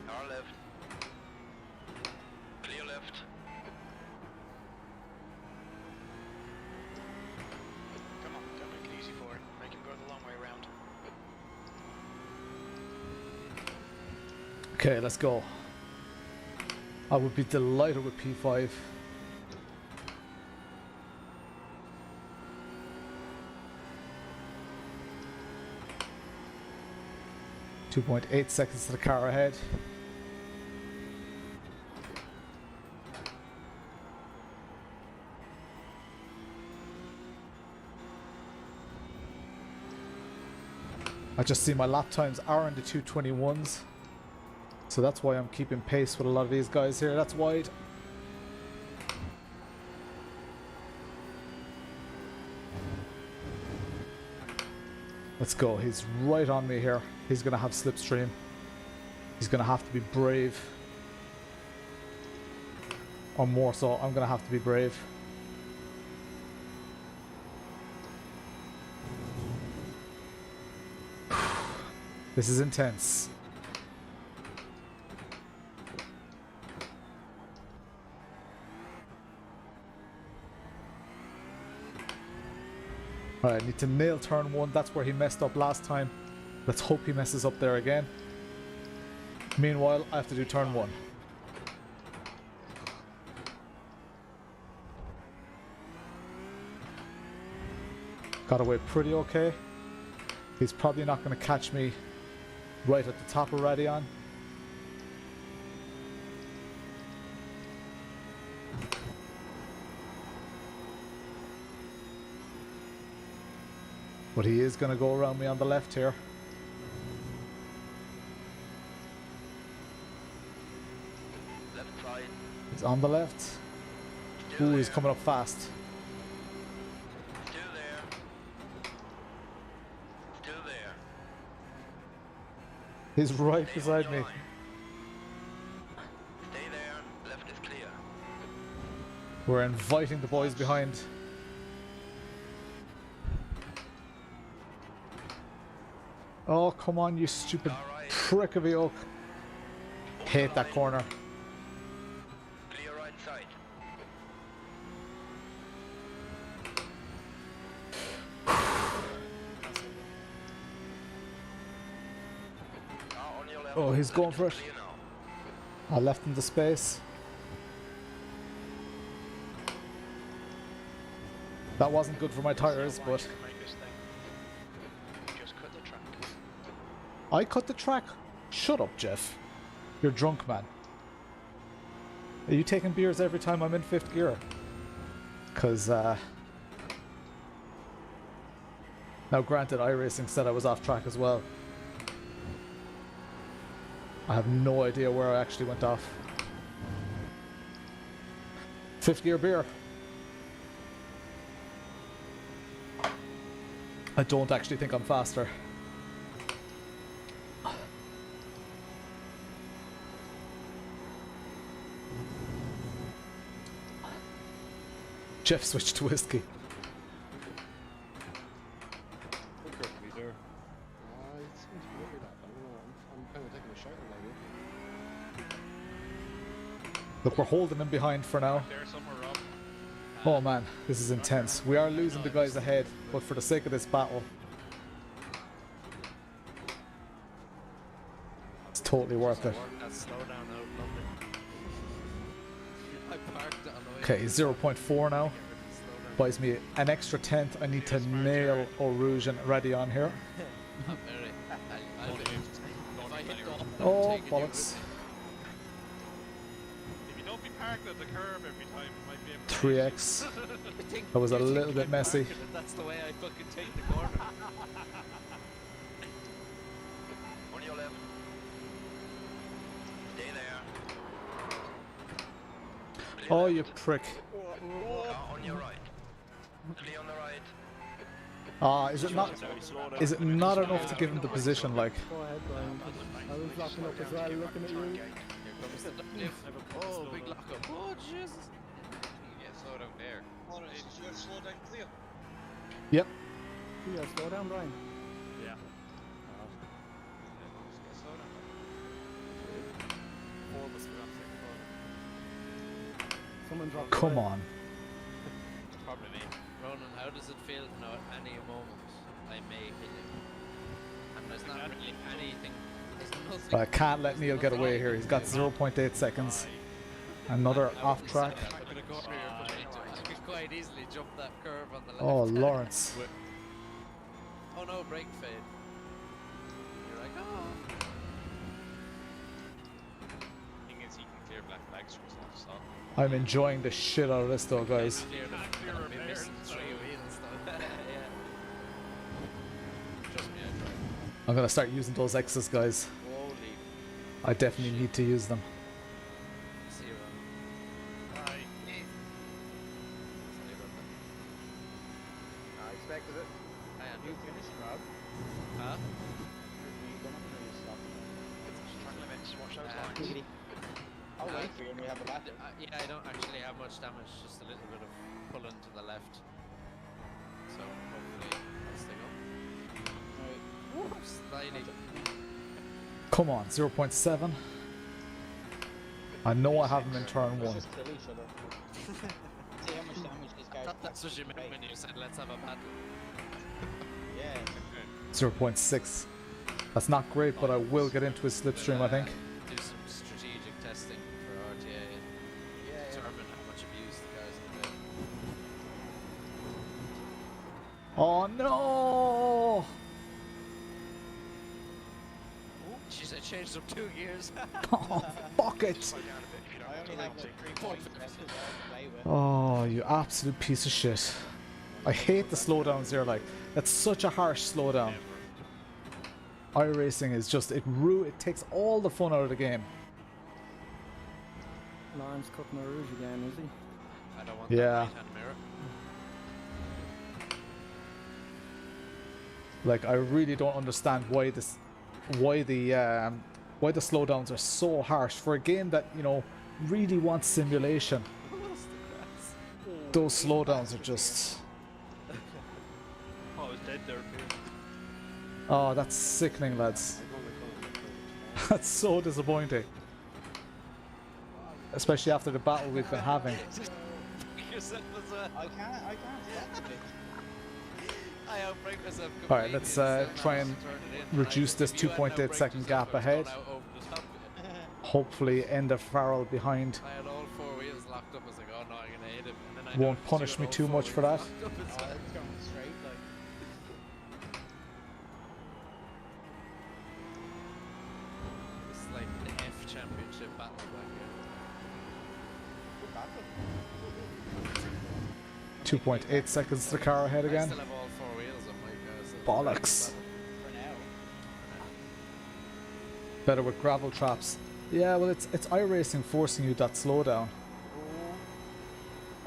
Our left. Clear left. Come on, don't make it easy for it. Make him go the long way round. Okay, let's go. I would be delighted with P5. .8 seconds to the car ahead. I just see my lap times are in the 221s. So that's why I'm keeping pace with a lot of these guys here. That's wide. Let's go. He's right on me here. He's going to have slipstream. He's going to have to be brave. Or more so, I'm going to have to be brave. This is intense. Alright, I need to nail turn 1. That's where he messed up last time. Let's hope he messes up there again. Meanwhile, I have to do turn 1. Got away pretty okay. He's probably not going to catch me right at the top of Radion. But he is going to go around me on the left here. Left side. He's on the left. Ooh, he's coming up fast. Still there. Still there. He's right Stay beside on me. your line. Stay there. Left is clear. We're inviting the boys behind. Oh, come on, you stupid prick of a yoke. Hate that corner. Clear right side. Now on your left. Oh, he's going for it. Clear now. I left him the space. That wasn't good for my tires, but Just cut the track. I cut the track. Shut up, Jeff. You're drunk, man. Are you taking beers every time I'm in 5th gear? Because, now granted, iRacing said I was off track as well. I have no idea where I actually went off. 5th gear beer. I don't actually think I'm faster. Jeff switched to whiskey. It seems to be like that. I don't know. I'm kind of taking a shot at that. Look, we're holding him behind for now. There somewhere, Rob. Oh man, this is intense. We are losing the guys ahead, but for the sake of this battle, it's totally worth it. Slow down out, lovely. I parked it on the way. Okay, 0.4 now. Buys me an extra 10th. I need to nail Eau Rouge and ready on here. Not very. I'll do it. If I hit the Oh, bollocks. If you don't be parked at the curb every time, it might be able to 3x. That was a little bit messy. That's the way I fucking take the corner. On your left. Stay there. Oh, you prick. Car on your right. Clear on the right. Ah, is it not? Is it not enough to give him the position? Like, Go ahead, Brian. I was locking up as well, looking at you. Here comes the diff. Oh, big lock up. Oh, Jesus. Yeah, slow down there. Oh, no, you're slow down clear. yep. Yeah, slow down, Brian. Yeah. Slow down. Four of us were on second corner. Someone dropped. Come on. Probably me. Ronan, how does it feel to know at any moment I may hit you? And there's not really anything But I can't let Neil get away here. He's got 0.8 seconds. Another off track. I'm gonna go up here, but I could quite easily jump that curve on the left. Oh, Lawrence. Oh no, brake fade. You're like, oh. Thing is, he can clear black flags from himself, so. I'm enjoying the shit out of this though, guys. Clear them. I'll be missing 3 wheels though. Yeah. Trust me, I tried. I'm gonna start using those X's, guys. Holy. I definitely need to use them. Ciarán. Aye. I expected it. You finished, Rob? Huh? You gonna finish stop? Track limits, watch those Ah. lines. I'll wait for you and we have a lap. Yeah, I don't actually have much damage, just a little bit of pulling to the left. So hopefully I'll stay up. Right. Sliding. Come on, 0.7. I know I have him in turn Let's 1. just kill each other. See how much damage this guy Thought that's what you meant when you said let's have a battle. Yeah. 0.6. That's not great, but I will get into his slipstream, I think. Do some strategic testing for RTA and determine how much abuse the guys can do. Oh no! Jeez, I changed up 2 gears. Oh, fuck it! Slow down a bit if you don't I want only to have wait. like 3 points left to play with. Oh, you absolute piece of shit. I hate the slowdowns here, like, that's such a harsh slowdown. iRacing is just, it takes all the fun out of the game. Lawrence cutting a rouge again, is he? I don't want Yeah. that right-hand mirror. Like, I really don't understand why the slowdowns are so harsh for a game that, you know, really wants simulation. Those slowdowns are just, Oh, I was dead there. oh, that's sickening, lads. That's so disappointing. Especially after the battle we've been having. Yourself as well. I can't stop it. I outbreak myself completely. Alright, let's try and reduce this 2.8 second gap ahead. Hopefully end the Farrell behind. I had all 4 wheels locked up. I was like, oh no, I'm gonna hit him. And then I Won't noticed punish you me had too all much 4 for wheels that. locked up as Oh, well. it's going straight like. It's like the F championship battle back here. 2.8 seconds to the car ahead I again. still have all 4 wheels on my car. So Bollocks. For now. Better with gravel traps. Yeah, well, it's iRacing forcing you that slowdown.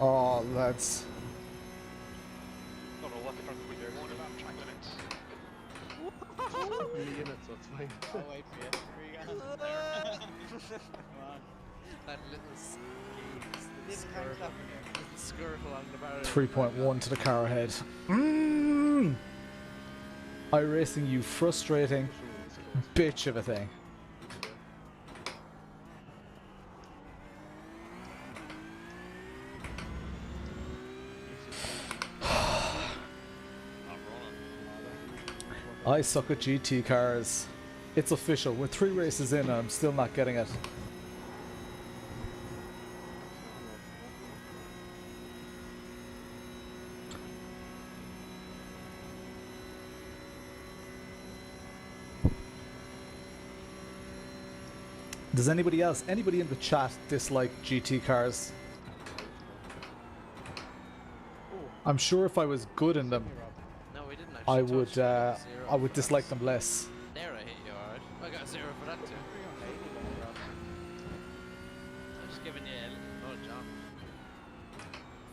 Oh, lads. Don't know what the front wheel they're going about track limits. In the unit, so it's fine. I'll wait for you. Where you going? Come on. that little skis, This little kind of skirt, stuff in here. little skirt along the barrier. 3.1 to the car ahead. iRacing, you frustrating bitch of a thing. I suck at GT cars. It's official. We're 3 races in and I'm still not getting it. Does anybody in the chat dislike GT cars? I'm sure if I was good in them, No, we didn't I actually would touch. We got 0 I would for dislike that. them less. There I hit you, alright. I got 0 for that too. I'm just giving you a little nudge on.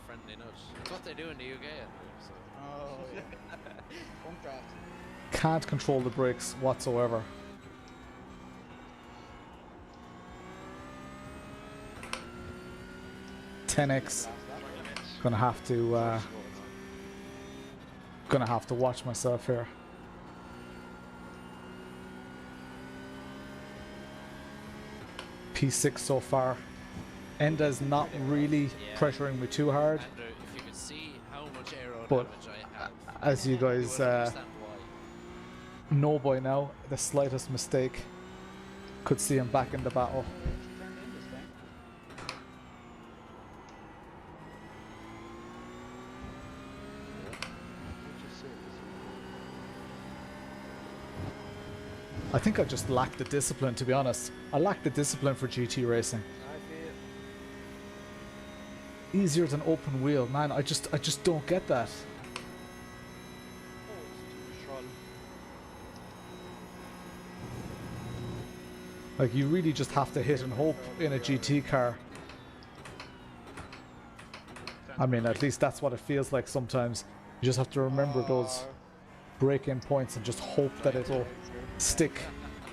Friendly nudge. It's what they do in the UK. So. Oh, yeah. Pump draft. Can't control the brakes whatsoever. .10x. Gonna have to watch myself here. P6 so far. Enda's not really pressuring me too hard, Andrew, if you could see how much aerodynamic but I have, as you guys would understand why. know by now, the slightest mistake Could see him back in the battle. Turned in this time. I think I just lack the discipline, to be honest. I lack the discipline for GT racing. Easier than open wheel, man. I just don't get that. Like, you really just have to hit and hope in a GT car. I mean, at least that's what it feels like sometimes. You just have to remember those break-in points and just hope that it'll stick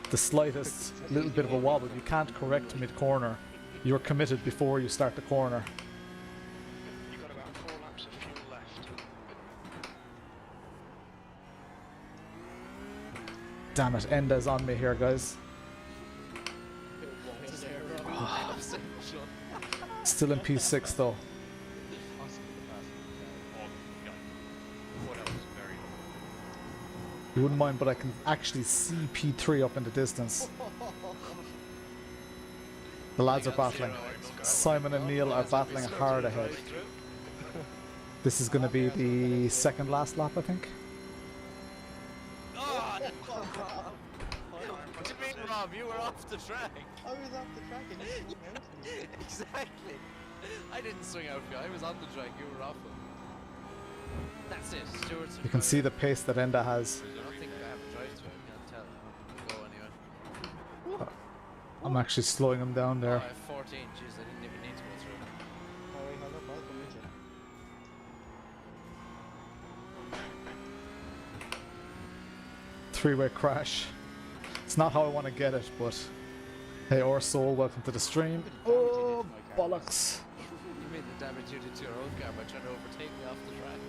the slightest little bit of a wobble. You can't correct mid-corner. You're committed before you start the corner. You've got about 4 laps of fuel left. Damn it, Enda's on me here, guys. Still in P6 though. You wouldn't mind, but I can actually see P3 up in the distance. The lads are battling. Simon and Neil are battling hard ahead. This is going to be the second last lap, I think. What do you mean, Rob? You were off the track. I was off the track and you swung out. Exactly. I didn't swing out for you. I was on the track. You were off it. That's it. Stewart's You can see the pace that Enda has. I don't think I have a drive to it. I can't tell. I'll go anyway. I'm actually slowing him down Oh, there. I have 14. Jeez, I didn't even need to go through. Oh, wait, hold up. I'll come with you. Three-way crash. It's not how I want to get it, but hey, our soul, welcome to the stream. Oh, bollocks. You made the damage you did to your own car by trying to overtake me off the track.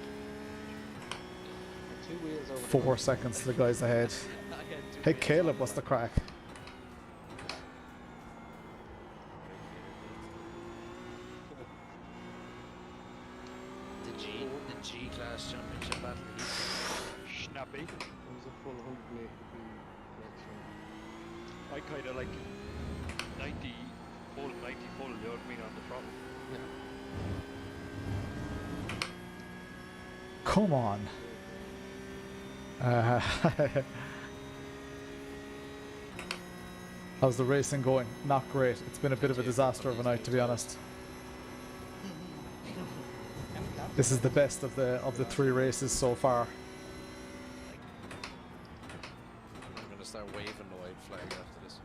2 wheels over. 4 seconds to the guys ahead. I had two Hey, wheels. Caleb, what's the crack? The G class championship battle. Snappy. It was a full 180 degree correction. I kind of like 90 full, 90 full, you know what I mean, on the throttle. Come on. How's the racing going? Not great. It's been a bit of a disaster of a night, to be honest. This is the best of the 3 races so far. I'm gonna start waving the white flag after this.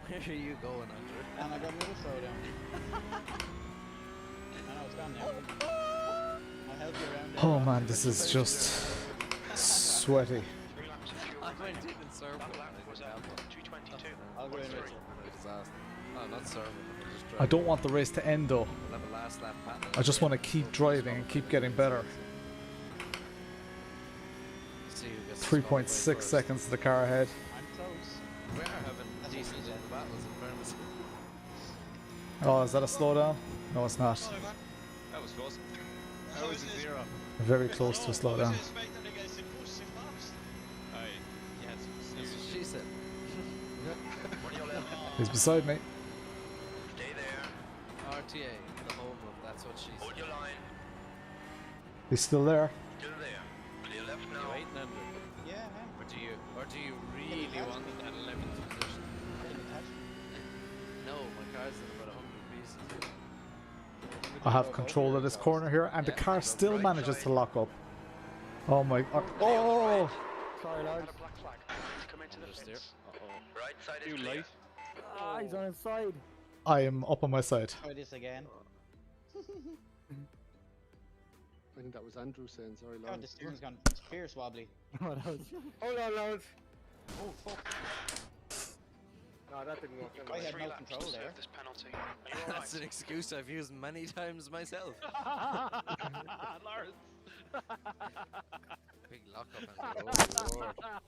Where are you going, Andrew? And I got another throwdown. I know it's gone now. I'll help you around there. Oh man, this is just sweaty. 3 laps of fuel I went in remaining. and served That it. lap was at 222. I'll go in with you. Disaster. No, not serving. Just I don't want the race to end though. We'll have a last lap battle. I just want to keep driving and keep getting better. See who gets 3.6 first. seconds to the car ahead. I'm close. We are having That's decent what he said. battles in fairness. Oh, is that a slowdown? No, it's not. That was close. That was a 0. Very close to a slowdown. Yes, that's what she said. He's beside me. Stay there. RTA, the home of that's what she said. Hold your line. He's still there. Still there. Clear left You now. waiting, Andrew? Yeah, man. Or do you really catch want me? that 11th position? Can you catch me? No, my car's in about 100 pieces. I have control of this corner here, and the car still manages to lock up. Oh my! Oh! Sorry, lads. And a black flag. Come into the Just there. fence. Right side is Too clear. late. Ah, he's on his side. I am up on my side. Try this again. I think that was Andrew saying sorry, God, Lawrence. the steering's gone fierce wobbly. Hold on, lads. Oh, fuck. No, that didn't work. I had 3 no laps control to there. serve this penalty. Are you That's an alright? excuse I've used many times myself. Lawrence. Big lock up and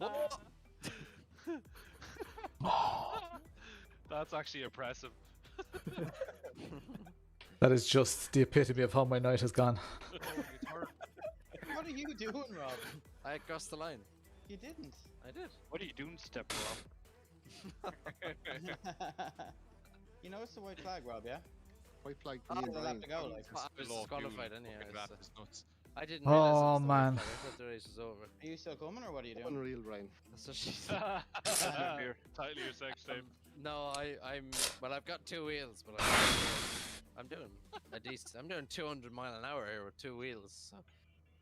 oh, Lord. That's actually impressive. That is just the epitome of how my night has gone. What are you doing, Rob? I crossed the line. You didn't. I did. What are you doing, Step Rob? You know it's the white flag, Rob, yeah? White flag Oh, me and they'll Brian. have to go, like. I was disqualified anyhow. So. Nuts. I didn't realize it Oh was the white man. flag. I thought the race was over. Are you still coming, or what are you doing? Unreal, Brian. That's what she said. Title your sex tape. No, well, I've got 2 wheels, but I'm doing a decent. I'm doing 200 mile an hour here with 2 wheels. So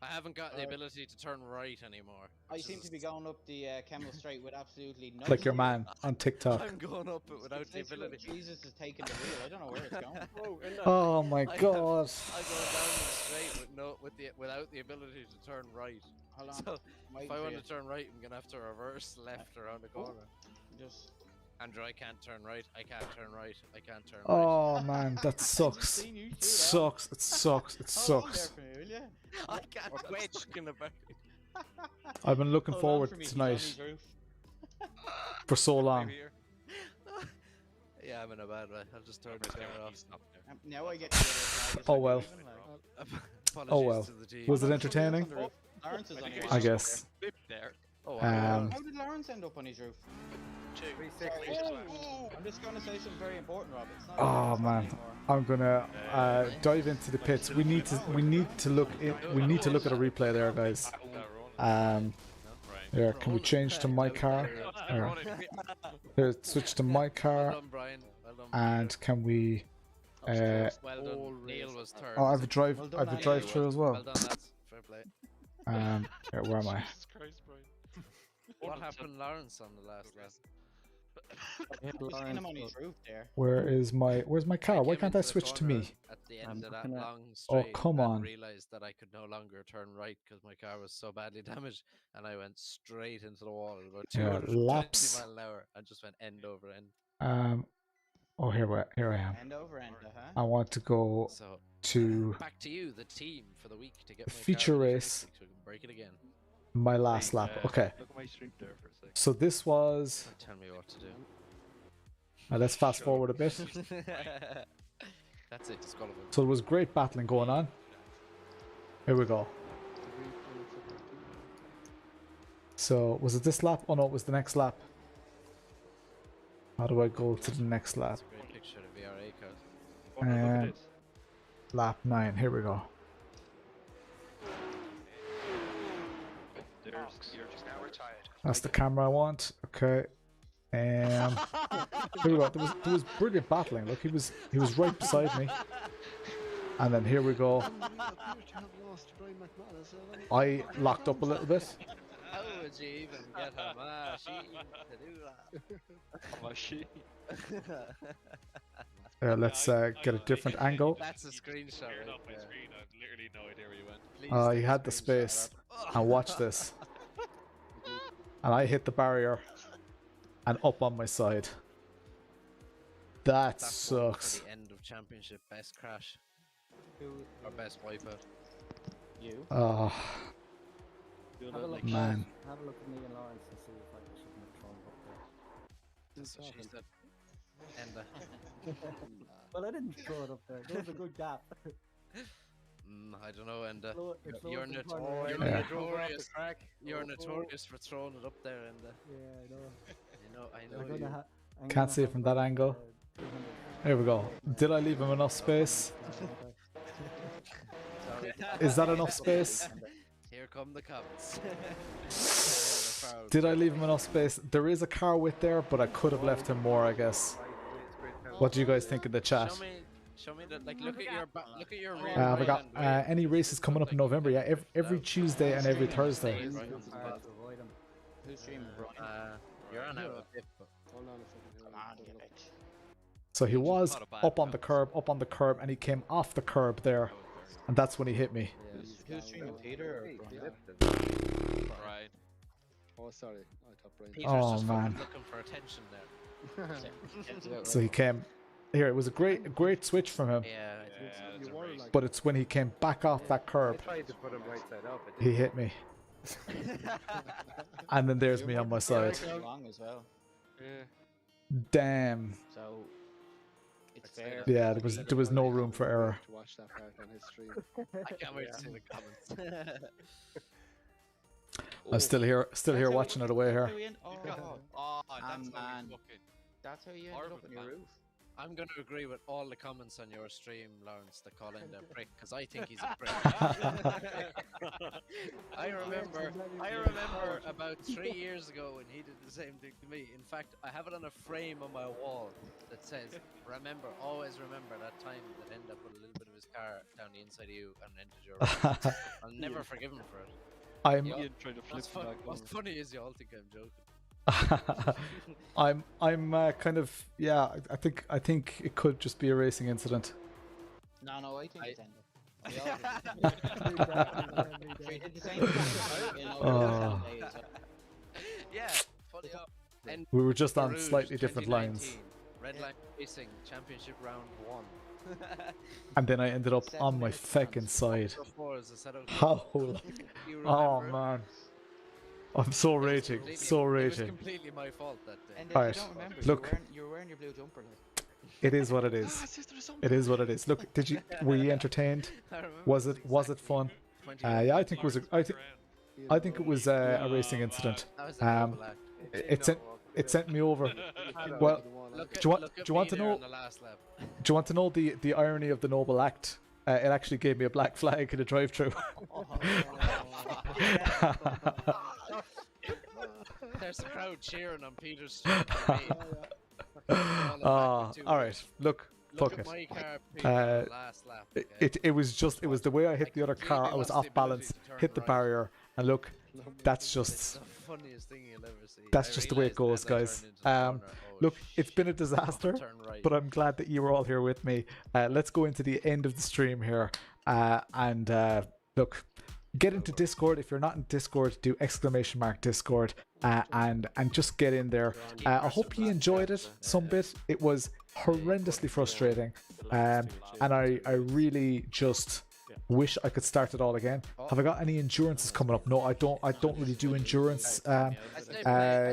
I haven't got the ability to turn right anymore. I seem to be going up the Kemmel Straight with absolutely no. Like your man on TikTok. I'm going up it without the ability. Jesus is taking the wheel. I don't know where it's going. Oh my god. I go down the straight without the ability to turn right. Hold on. So I'm if waiting I for want you. to turn right, I'm gonna have to reverse left around the corner. Just. Andrew, I can't turn right. I can't turn right. I can't turn right. Oh man, that sucks. It sucks. It sucks. It Hold on there sucks. for me, will ya? I can't quit talking about it. I've been looking Hold on forward for me, to he's on tonight his roof. for so long. Yeah, I'm in a bad way. I'll just turn the car off. Now I get to the other flag. Oh well. Apologies Oh well. to the team. Was it entertaining? Lawrence is on your I roof. guess. There. Oh, Um, How did Lawrence end up on his roof? 360. I'm just going to say something very important, Rob. It's not Oh it's not man, anymore. I'm gonna dive into the pits. We need to look at a replay there, guys. Here, can we change to my car? Here, switch to my Well car, done, Brian. Well done, Brian. and can we? Well done. Neil was third. Oh, I have a drive. Well I have a done, drive Andy. through as Well well. done, lads. Fair play. Here, where am I? Jesus Christ, Brian. What happened, Lawrence, on the last lap? I've seen him on his roof there. Where's my car? Why came can't I into the switch to corner me? At the end I'm of that looking at- long Oh, straight, come and on. realized that I could no longer turn right because my car was so badly damaged, and I went straight into the wall at about Yeah, 220 laps. mile an hour and just went end over end. Oh, here I am. End over end, I want to go So to back to you, the team, for the week to get my Feature car ready for race. next week so we can break it again. my last lap. Okay, Look at my stream there for a second. so this was. Tell me what to do. Let's fast forward a bit. That's it, disqualified. So there was great battling going on. Here we go. So was it this lap? Oh no, it was the next lap. How do I go to the next lap? That's a great picture of the VRA card. Oh, no, look at And this. lap 9. Here we go. You're just now retired. That's the camera I want. Okay. Here we go. There was brilliant battling. Look, he was right beside me. And then here we go. Pietersen lost to Brian McMullen as well. I locked up a little bit. How would you even get a machine to do that? Machine. Let's get a different angle. That's a screenshot Cleared right off my there. screen. I have literally no idea where you went. Please He take a had the screenshot space. of that. And watch this. And I hit the barrier. And up on my side. That That's one sucks. for the end of championship. Best crash. Or best wipeout. You. Oh, Have a look. man. Have a look at me and Lawrence and see if I shouldn't have thrown up there. That's what she said. And Well, I didn't throw it up there. There was a good gap. I don't know. And It's you're, lower than not- corner. you're Yeah. notorious. You're notorious for throwing it up there. And Yeah, I know. I know I'm you. gonna I'm Can't gonna see it have from that about, angle. 200. Here we go. Did I leave him enough space? Sorry. Is that enough space? Here come the comments. Did I leave him enough space? There is a car width there, but I could have left him more, I guess. What do you guys think in the chat? Show me that. Like, look at your rear. Have I wheel got and any races coming up in November? Yeah, every Tuesday and every Thursday. Right. Hard to avoid him. Who's streaming, Brian? You're on out a bit, but Hold on a second. Come on, you bitch. So he was up on the curb, and he came off the curb there, and that's when he hit me. Who's streaming, Peter or Brian? Right. Oh, sorry. I thought Brian. Peter's Oh, just man. fucking looking for attention there. So he came. Here, it was a great switch from him, Yeah, Yeah, You were like. but it's when he came back off that curb, tried to put him right side up. he hit me, and then there's me on my side. Too long as well. Yeah. Damn. So it's fair. Yeah, there was no room for error. To watch that part on his stream. I can't wait to see the comments. I'm still here watching it away here. Oh, that's how man. you fucking. That's how you ended ended up up on on your your roof. I'm going to agree with all the comments on your stream, Lawrence, that call in the prick, because I think he's a prick. I remember about 3 years ago when he did the same thing to me. In fact, I have it on a frame on my wall that says, remember, always remember that time that ended up with a little bit of his car down the inside of you and entered your room. I'll never forgive him for it. Ian trying to flip back What's over. funny is you all think I'm joking. I'm kind of, yeah. I think it could just be a racing incident. No, I think it's ended. We did the same thing. Yeah, fully up. And We were just on Rouge slightly different lines, 2019, Red Line Racing Championship Round 1. and then I ended up on my feckin' side. Before as a set of How? you Oh remember it? man, I'm so It was raging, completely- so It was raging. completely my fault that day. And Alright, you don't remember, look. you were wearing your blue jumper. Like. It is what it is. It is what it is. Look, were you entertained? I remember Was it fun? 20 Yeah, I think it was I think it was a racing incident. That was a double act. It sent me over. Well, Look do you want- look at do you want me to there know- on the last lap. do you want to know the irony of the noble act? It actually gave me a black flag in a drive-through. There's the crowd cheering on Pietersen. All right. Look, fuck Look at it. my car peeing on the last lap. Okay? It was the way I hit the other car. I was off balance, hit the barrier, and look, that's It's just the funniest thing you'll ever see. that's I just the way it realised goes, then I guys. turned into the corner. Oh, Look, it's been a disaster, turn right. but I'm glad that you were all here with me. Let's go into the end of the stream here, and look. Get into Discord. If you're not in Discord, do !Discord and just get in there. I hope you enjoyed it some bit. It was horrendously frustrating, and I really just wish I could start it all again. Have I got any endurances coming up? No, I don't really do endurance. I'd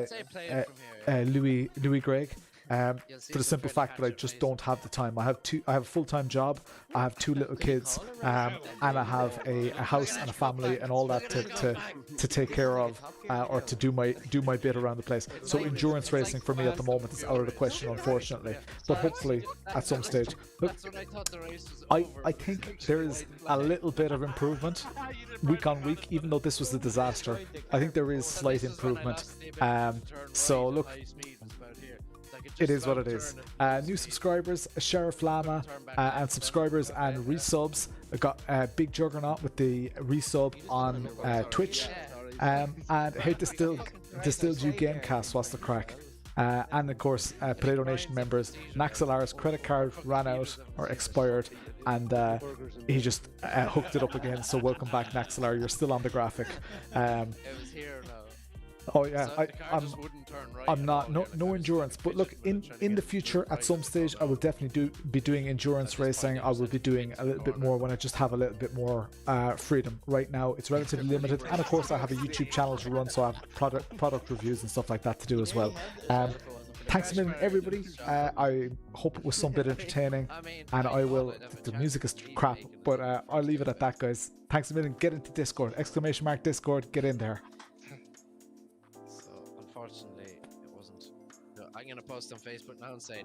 say play it from here. Louis Gregg. You'll see For the some simple great fact that I catch-up just races. don't have the time. I have a full-time job, I have 2 little kids, and I have a house and a family and all that to take care of, or to do my bit around the place. So endurance racing for me at the moment is out of the question, unfortunately. But hopefully at some stage. Look, That's when I thought the race was over. I think there is a little bit of improvement week on week, even though this was a disaster. I think there is slight improvement. So look, it is what it is. New subscribers, Sheriff Llama, and subscribers and resubs. I got a big juggernaut with the resub on Twitch. And hey, Distilled You Gamecast, what's the crack? And of course, Potato Nation members, Naxalar's credit card ran out or expired, and he just hooked it up again. So welcome back, Naxalar. You're still on the graphic. It was here now. Oh yeah, So the car just wouldn't turn right I'm at not all. no You're no like, endurance, but look, Pritchard trying to in the get future right at some at stage I will definitely be doing endurance racing. I will be doing a little bit more when I just have a little bit more freedom. Right now it's relatively limited, and of course I have a YouTube channel to run, so I have product reviews and stuff like that to do as well. Thanks a million, everybody. I hope it was some bit entertaining, and I will. The music is crap, but I'll leave it at that, guys. Thanks a million. Get into Discord! !Discord! Get in there. So unfortunately, it wasn't. I'm gonna post on Facebook now and say